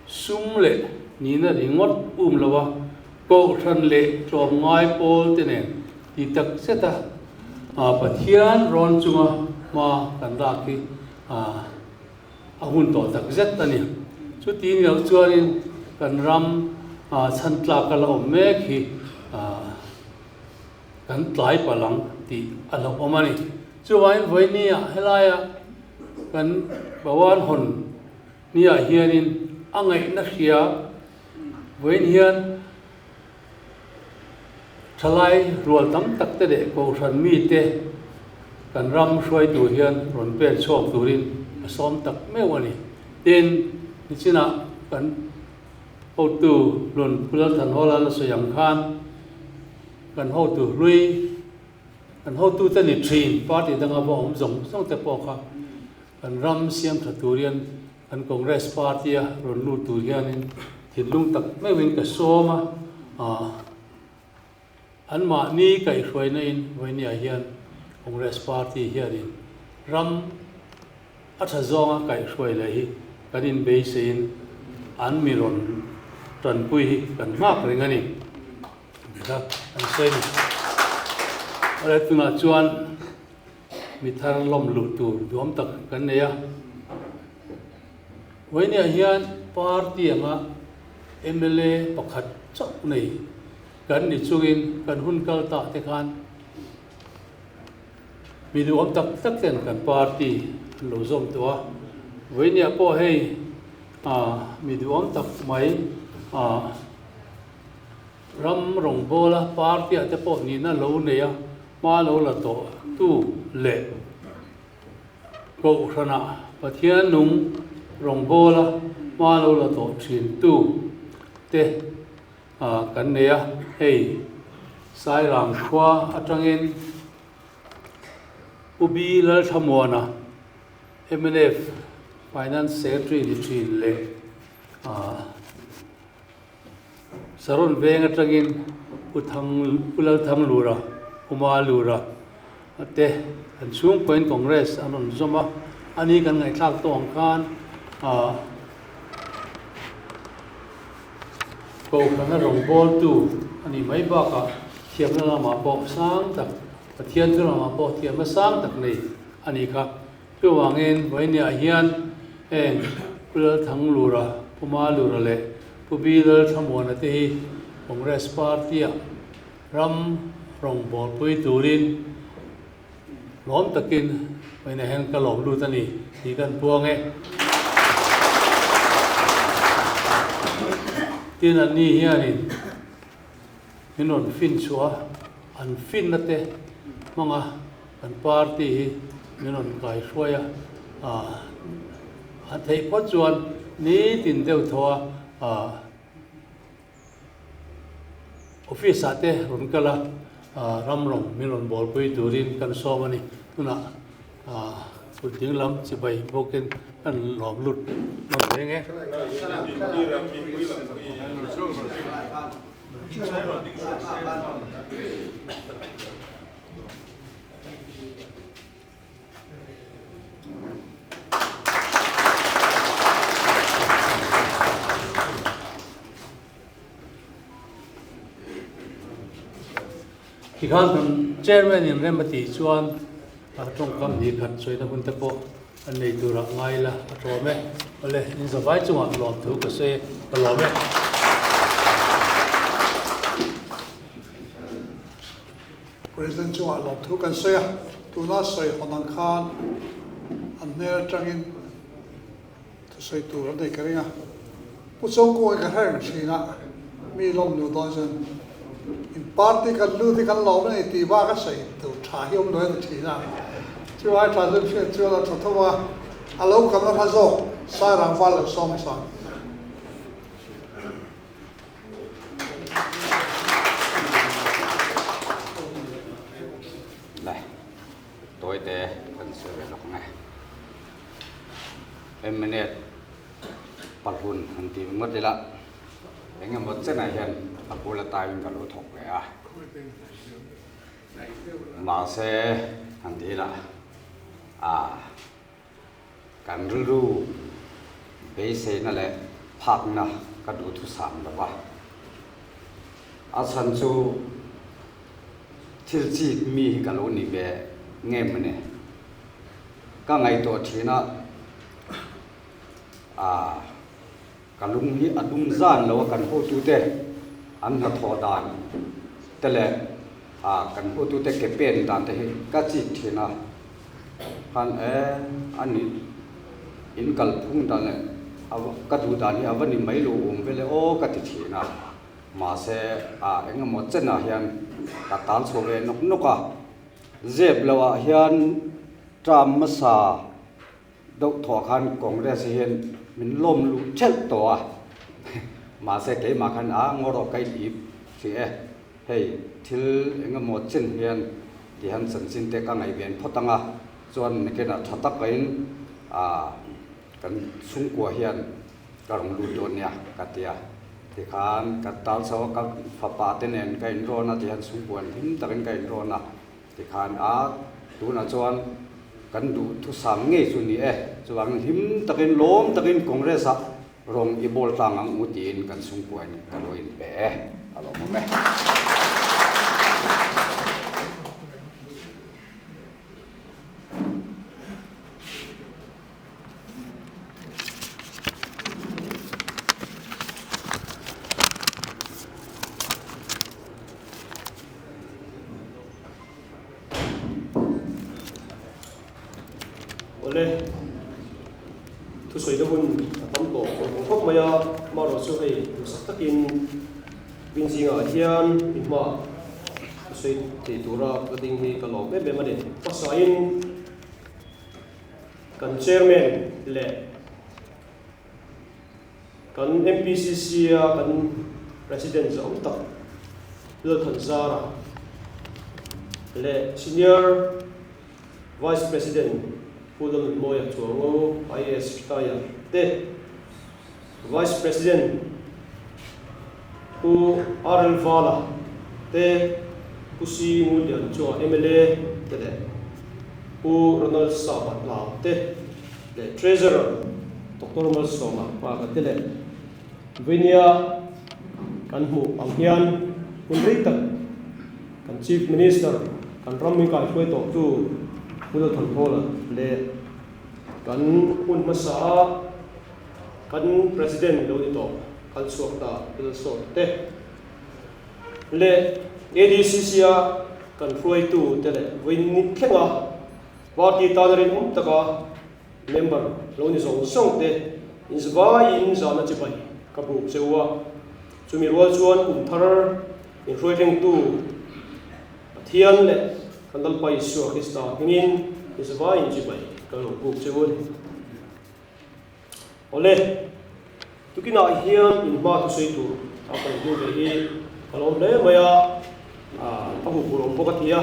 sum le ni na ringot lawa ko than le trom ngai pol te ne ti tak seta pathian ron chunga ma kan da ki ahun to tak zet tani chu tin lo chuarin kan ram chan tla ka lo me khi kan tlai palang ti alo omani chu wain voinia helaya kan bawan hon nia hianin angai na hria voin hian thalai rual tam tak te de ko ran mi te kan ram hruai tu hian ron pe chok turin asom tak mewani tin nichina kan ho tu lon pulal than hola la soyam khan kan ho tu lui kan ho tu te ni thin party danga bo om zong song te po kha kan ram siam thaturian kan Congress Party ron lu tu hianin thilung tak mewin ka soma an ma ni kai hruai na in voinia hian Congress Party hianin ram atha zonga kai hruai la hi kanin beisin an miron tran pui hi kan mak ringani da an sei ni ole tuna chuan mi thar lom lu tu dom tak kan neya วันนี้เฮียนปาร์ตี้งะMLA ประคัดจักนี่กันนี่จุกินกันหุ่นกัลตาเตกันมีดูอันตักตักเต็นกันปาร์ตี้โลซอมตัววันนี้พอให้มีดูอันตักไหมรำรงโบละปาร์ตี้อาจจะพอนี่น่าโลเนี่ยมาโลละโตตู้เละกูชนะประเทศนุ่งรงโบละมาโลละโตชินตู้เตกันเนี่ยให้สายหลังขวาอาจารย์อุบีเลชมวนะ MNF Finance Secretary ดิชินเลยสรุนเวงอาจารย์อุลทำลูระอุมาลูระเตอันช่วงเป็นคอนเกรสอันนั้นสมะอันนี้กันไงคลากตัวของการก็กันรองบอลตู้อันนี้ไม่บ้าก็เทียมนั่นละมาบอกสร้างแต่ประเทศที่เรามาบอกเทียมมาสร้างแต่นี่อันนี้ครับเพื่อวางเงินไว้เนี่ยเฮียนเองเพื่อทั้งลูระผู้มาลูระเลยผู้บีเลทั้งหมดนั่นที่คอนเกรสปาร์ตี้รำรองบอลปุยตูรินล้อมตะกินไว้ในแห่งกระหล่อมดูตันนี่ที่กันพวงเองที่นั่นนี่เฮียนี่มินนฟินชัวอันฟินนั่นเต้มังอันปาร์ตี้มินนไก่ช่วยอันที่พอจวนนี่ตินเดียวทัวออฟฟิศอาเต้รุ่นกะละรำรงมินนบอลปุยดูรินกันซ้อมนี่นู่นสุดยิ่งล้ำสิไปพวกกันอันหลอมหลุดมาเป็นไงที่ข้างนั้นเจอร์แมนยังเริ่มมาตีชวนตรงคำนี้ขัดช่วยนักบุญตะโกอันนี้ดูรักง่ายละรอไหมอะไรนี่สบายจังหวะหลอมถูกก็เซ่ก็รอไหมPresident จังหวะหลบทุกกันเสียตัวน่าใส่คนอังคารอันเนื้อจังอินตัวใส่ตัวอะไรกันเนี่ยผู้ชมกูอีกแห่งชีนะมีลมอยู่ตอนนั้นอินปาร์ตี้กันลู่ที่กันหลบนี่ตีบ้าก็ใส่ตัวชาเหี่ยวน้อยตัวชีนะช่วยทำเรื่องเชื่อช่วยเราทุกว่าอาลูกกันแล้วพะโซ่สายรังฟ้าเลยซ้อมสั่งตัวเตะกันเสือหลอกไงMNFปัดหุ่นอันที่หมดเลยละเองหมดเส้นไหนเห็นปักปูละตายเป็นกระโหลกถกเลยมาเสอันที่ละการรู้เบสนั่นแหละพักนะกระดูทุสามแบบว่าอาสันจูที่จีมีกระโหลกนี่เบเงี้ยมันเนี่ยก็ไงตัวทีน่ะกันลุงนี้อดุมซานแล้วกันพูดตัวเตะอันหัดทอดานแต่แหละกันพูดตัวเตะเก็บเป็นดานแต่ก็จีทีน่ะอันอันนี้อินกัลพุ่งดานเลยก็ดูดานนี้วันนี้ไม่รู้ไปเลยโอ้ก็ติดทีน่ะมาเสเองหมดเจน่ะยังกัดตานโซเวนนกเจ็บแล้วเฮียนจำมาซาดกถอคันกองเรสเฮียนมันล้มลุเช็ดตัวมาเสกมาคันงอรอกไก่ดิบเสียเฮ้ยทิลเองหมดเช่นเฮียนที่ฮันสันสินเตกังไอเวียนพอตังส่วนในขณะทัดตักกันกันสุ่งกัวเฮียนกระหลงดูโดนเนี่ยกัดเตียที่ขานกัดตาลสาวกับฝาปาเตนเนนไก่โรนะที่ฮันสุ่งกัวหิมตะกันไก่โรนะที่ขานดูนะจวนกันดูทุสามเงี้ยส่วนนี้จวนหิมตะกันล้มตะกันคงเรศรองอีโบลตังอังมุตีนกันสุ่งกัวนี่กันโรยนเป๋อารมณ์ไหม ole thu soi da hun tam to khop maya ma ro chu hei sak takin bin jinga hian in ma soi ti tura ka ding hi ka lo be ma de pasain kan chairman le kan MPCC kan president zong tak le than zara le senior vice president Pulam Moya Chuango IAS Taya te vice president u Arel Vala te Pusi Mudian Chua MLA te le u Ronald Sabat Lao te le treasurer Dr. Mal Soma pa ka te le Vinya kan mu anghian unritak kan chief minister kan Raming Kai Khoi Tok tu Pulo Than Hola le kan un masa kan president lo ito kan suakta pulo so te le ADCC kan Khoi tu te le win khenga party tadarin taka member lo ni song te inzwa in zana chipai kabu sewa chumi rual chuan thar in Khoi teng tu thian le kandal pai suwa Krista hingin iswa in chipai kalu buk chewon ole tukina hian in ma tu sei tu apan du be hi kalom le maya ahu purom pokatia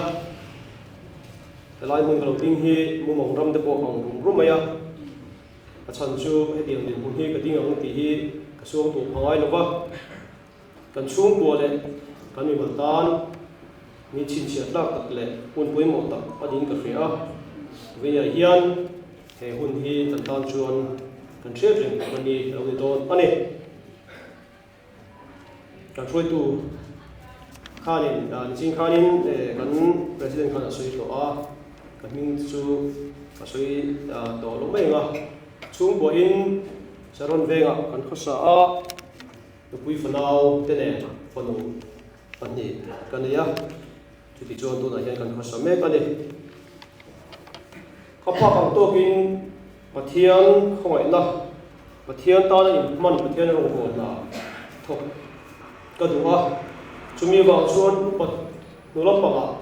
lai mun kalu ting hi mu mong ram de po ang rum maya achan chu he tiang din mun hi ka ting ang ti hi ka suang tu phangai lova kan chung po le kan mi maltan ni chin sia tlak tak le un pui mo tak adin ka fria veya hian he hun hi tan tan chuan kan thre reng mani lo ni don ani kan throi tu khanin dan jing khanin kan president khan asoi to a kan ming chu asoi to lo mai nga chung bo in saron venga kan khosa a pui fanau te ne fanu pani kan ya thì cho tôi là hiện cần có sớm mấy cái này, các bạn bằng tôi kinh bát thiên không phải là bát thiên ta là những món bát thiên là rồng hồn là thôi, cái thứ ba chúng mình vào xuân bát nô lấp bằng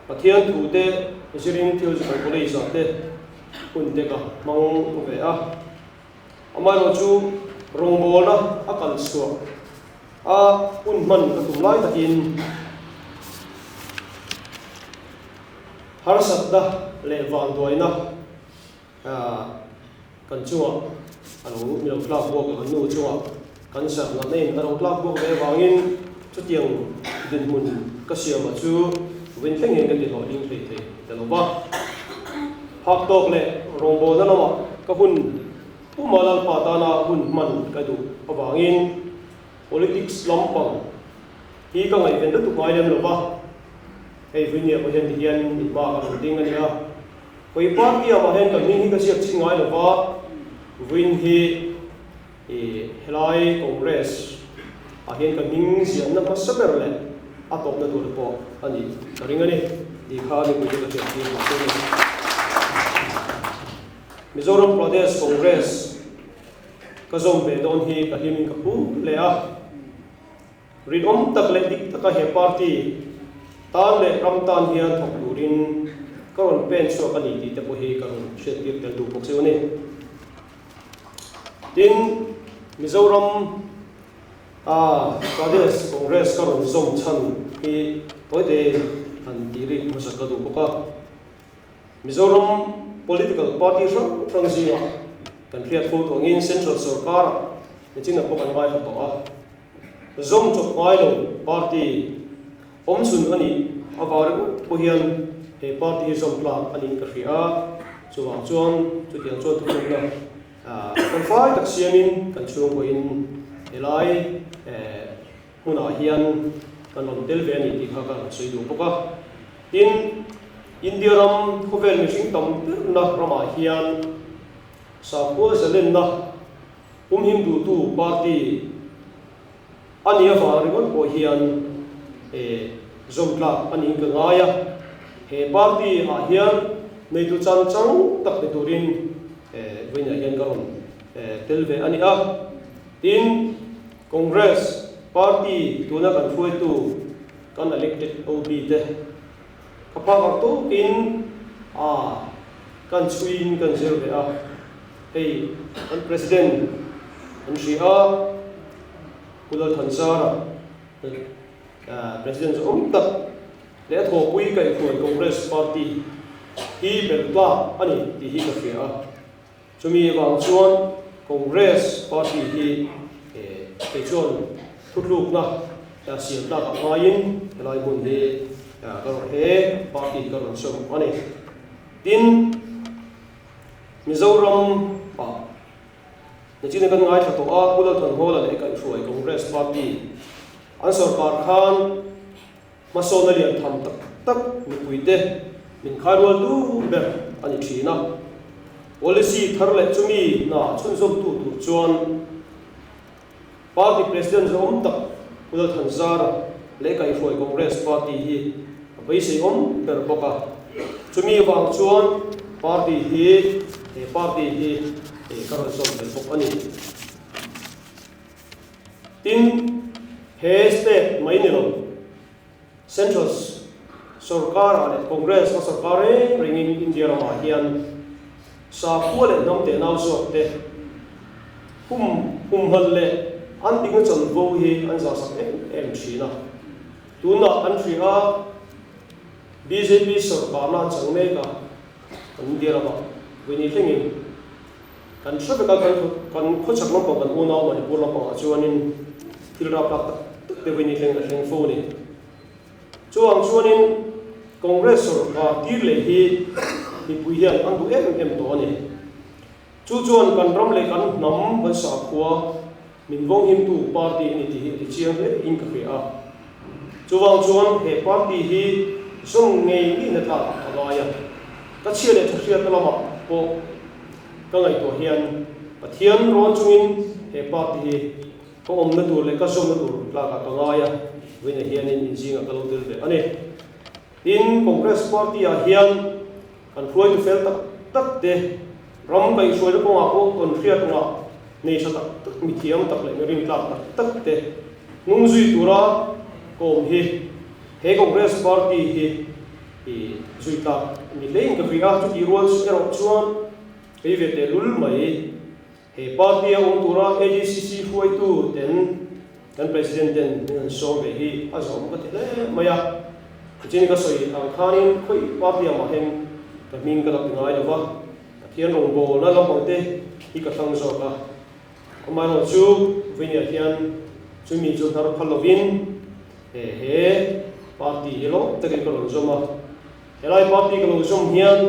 bát thiên thủ tế Israel thiếu gì phải có lý do tế quân tế cả mang về mà rồi chú rồng hồn á cần sửa quân mình cái tụi lái ta in har satda le van doina kan chuwa anu milo flak bo kan nu chuwa kan sa na nei anu flak bo ve wangin chu tiang din mun ka sia ma chu wen theng en ka ti ho ding thei thei ta lo ba hak tok le rombo na ma ka hun pu malal pa ta na hun man ka du awangin politics lampang hi ka ngai ven tu mai lem lo ba hey vinya ko hen hian ba ka ding ani a koi party ma hen ka ni ka siap chingai lo ba win hi helai congress a hen ka ning sian na pa saber le a top na tur po ani ring ani di kha ni ko ka ti Mizoram Pradesh Congress ka zom be don hi ka himin ka pu le a ridom tak le dik ta ka he party tan le ram tan hian thok lurin karon pen so ka ni ti te po hi karon shet tir tel du pok se ne tin Mizoram Pradesh Congress karon zom chan hi toite an tiri mo sa ka du ka Mizoram political party from zia kan khiat fu to ngin central sarkar ni china po kan vai to a zom chok mai lo party om sun ani awar ko hian he party zom pla ani ka khia chuwa chuan chu tiang chuan thu na kan fai tak siamin kan chuang ko in elai huna hian kan lom tel ve ani ti kha ka soi du poka in India ram khovel mi sing tam na rama hian sa ko salen na him du party ani awa ringon ko hian zomtla ani ka ngaya he party a hian nei tu chan chang tak te turin với nhà hiền karon tel ve ani a tin Congress party tuna kan foi tu kan elected OB te kapa ka to kin kan chuin kan zel ve a hey kan president an ria kulal thansara president tak le tho pui kai foi Congress party hi beltwa ani ti hi ka fia chumi wang chuan Congress party hi ke chuan thutluk na ta siam ta main lai mun he karon he party karon som ani tin Mizoram pa ni chine kan ngai thato a pulal thon hola le kan ruai Congress party an sarkar khan masonalian tham tak mi puite min kharwal du ber ani thina policy tharle chumi na chunsom tu chuan party president zom tak pulal thanzar le kai foi Congress party hi bai se om ber boka chumi wang chuan party hi karon som ber bok ani tin he state mainilo central sarkar ale Congress ka sarkar ringing India ma hian sa pole nom te nau so te hum halle an ting chon vo hi an za sak em china tuna an thria BJP sarkar na changne ka India ma wini thingin kan sabe ka kan khochak no kan una ma ni purna pa chuanin tilra plak te wini thing fo ni chuanin Congress sarkar tir le hi puihian an du em to ani chuan kan ram le kan nam ban sa khua min vong him tu party ni ti chiang le in ka a chuan he party hi song ngei ni na ta alaya ka chia le thria ta lama po ka ngai to hian pathian ron chungin he party hi ko om na tur le ka som na tur la ka ngaya wina hian in jinga ka lo tel be ani in Congress party a hian kan khoi tu fel tak te ram kai soi ko nga ko kon khiat nga nei sa tak mi thiam tak le ring tlak tak te nung zui tura kom hi he Congress party hi zui ta mi lein ka fira tu ti rules ero chuan ei ve te lul mai he party a on tura AGCC khoi tu ten kan president den so ve hi azom ka te le maya chini ka soi ang khanin khoi party ma hen ka ming ka lak ngai lova thian rong bo na lam te hi ka thang zo ka amaro chu vinia thian chumi chu thar phalovin he party helo takin ka lo zoma helai party ka lo zom hian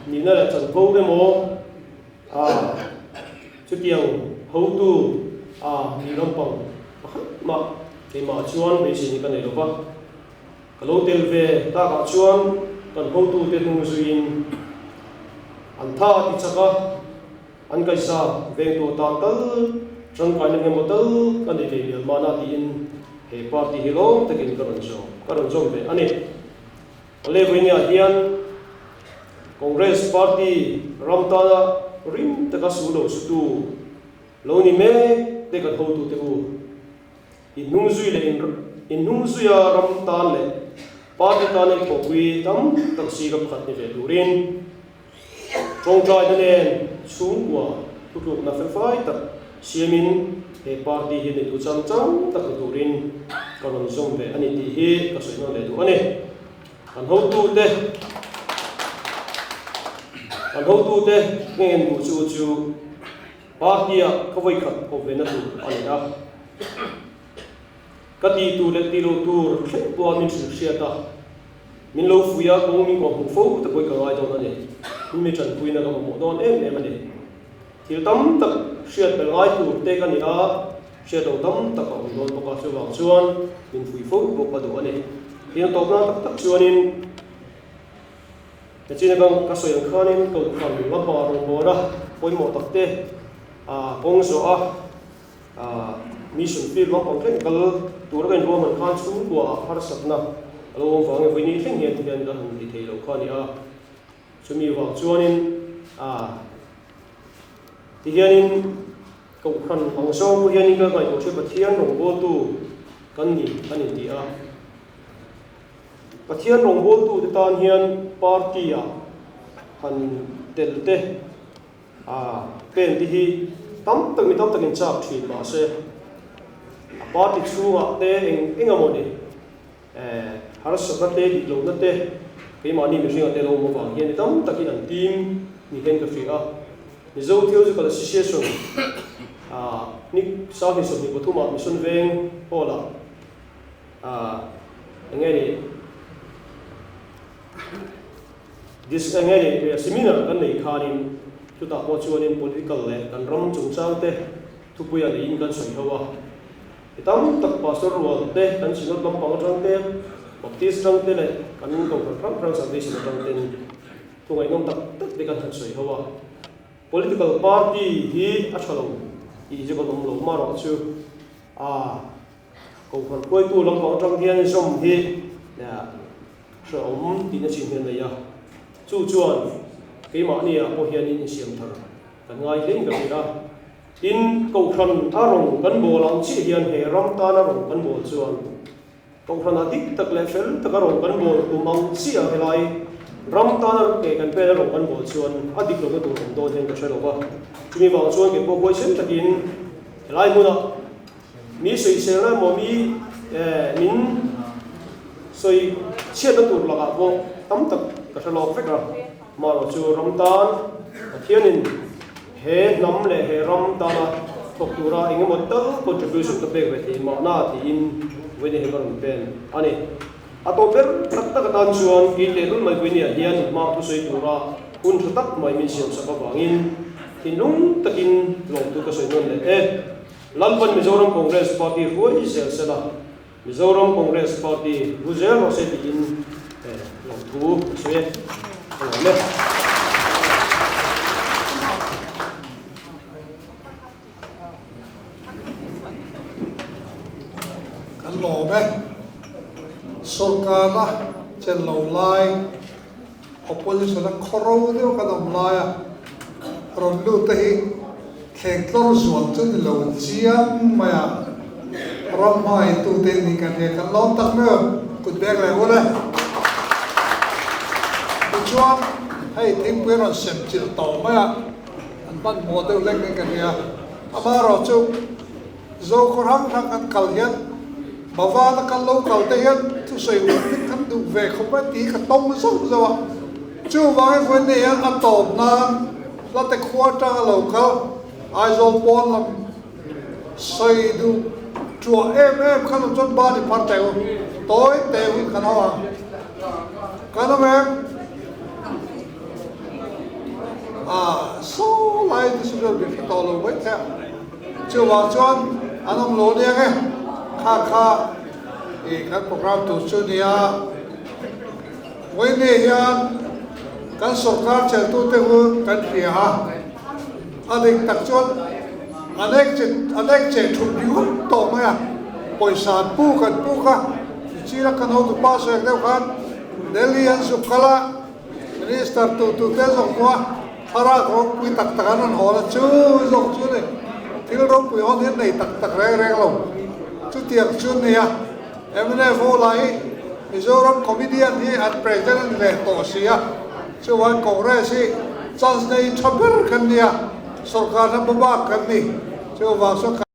ni na la chan ko de mo chu tiang ho tu ni lam pang ma ke ma chuan be si ni ka nei lova ka lo tel ve ta ka chuan kan ho tu te nung zuin an tha ti chaka an kai sa veng tu ta tal trong kai nang mo tal kan ni ve ma na ti in he party hi lo takin karon zo ve ani le vinia hian Congress party ramta rim ta ka su lo su tu lo ni me te kan ho tu te u in nung zui le in nung zui ya ramta le party ta ne ko wi tam tak si ka khat ni ve durin trong trai na nen chung wa tu na fai tak siamin he party hi ne tu cham tak durin karon som ve ani ti hi ka soi no le du ani kan ho tu te ngen bu chu party a khawai khat ko ve na tu ani da ka ti tu le ti lo tur po min su sia ta min lo fuya ko min ko fo ta koi ka ai don ani mi chan puina ka mo don em ani thil tam tak sia bel ai tu te ka ni a sia do tam tak ko don ko ka chuang chuan min fui fo ko pa do ani hin to na tak chuanin ta chine bang ka soyang khanin ko kham la pa ro bora poi mo tak te kong so mission field ma pang kal tur ben ro man khan chu ko har satna lo wang ve ni thing hian hian da han ti thei lo khani chumi wang chuanin ti hianin ko khan ang so ko hianin ka ngai ko che pathian rong bol tu kan ni ti a pathian rong bol tu tan hian party a han telte pen ti hi tam tak in chap thi ma se party chunga te engamoni har sa te di lo na te ke ma ni mi singa te lo mo wang hian tam takin an team ni hen ka fi a ni zo theological association ni sa hi so ni pathuma mission veng hola engeni this engeni seminar kan nei khanin chuta po chuanin political le kan ram chung chang te thupuya le in kan soi hawa itam tak pastor role te kan sinot lam pang chang te baptist chang te le kan ko rang sa dei sin chang te tu ngai ngom tak de kan soi hawa political party hi achalo i je ko lo ma ro chu ko kan koi tu lam pang chang hian som hi ya so ti na chin hian le ya chu chuan cái mà này có hiện in xiêm thằng cái ngay đến cái đó in cầu khăn rồng cán bộ làm chỉ hiện hệ ram ta na rồng cán bộ chuan cầu khăn adik tak le fel tak rồng cán bộ tu mang chỉ ở lại ram ta na cái cán pe rồng cán bộ chuan adik lo cái tu rồng do trên cái sợi lo chúng mình vào chuan cái bộ quay xem tak in lại mua đó mi soi xem là mò mi min soi chia được tu là cả bộ tắm tak cái sợi lo phết rồi mà rồi chú Ramadan thiên he nắm lệ he Ramadan thuộc tu ra anh em một contribution tập về thì mà na thì in với này còn bên anh ấy tôi biết tất cả các anh chuan cái lễ luôn mấy cái này hiền mà tu soi tu ra un tu tất mấy mình xem sao các in thì nung tất in lòng tu cái soi luôn lệ lần bên Mizoram Congress Party huống Israel là Mizoram Congress Party Israel nó sẽ in lòng tu soi lên kan lo be sarkar la chen lo lai opposition la khoro deu kan am lai a ron lu te hi kheng tor zual chu ni lo chiam maya ram mai tu te ni kan he kan lo tak me kut bek le wala chuan hay thêm quyền là xem chỉ tàu mà anh bắt mua tiêu lên cái này ama rồi chú dâu có thằng ăn cầu hiến mà va nó ăn lâu cầu tây hiến chú sấy uống khăn đủ về không phải tí cả tông sốt rồi chú vào cái vấn đề ăn tôm nan là tại khoa trang lâu cao ai dâu pon làm sấy đủ chùa em khăn làm chốt ba thì phát tài tối tèo khăn hoa khăn em số lại thì sẽ được cái tàu lầu với theo chưa vào chuan anh ông lố đi nghe kha thì các program tổ chức đi với này hiện các sở các chế tu tiêu các địa anh ấy tập chuan anh ấy chế chụp điếu tổ mà bồi sản pu cả chỉ là cần hỗ trợ ba số đều kan Delhi anh Sukala minister tu thế rồi qua Hara ko quy tak takanan hola chu zok chu ne til ro pu hon hen nei tak re lo chu tiak chu ne ya emne vo lai Mizoram comedian hi at president le to sia chu wa congress hi chance nei thaber kan nia sarkar na baba kan ni chu wa so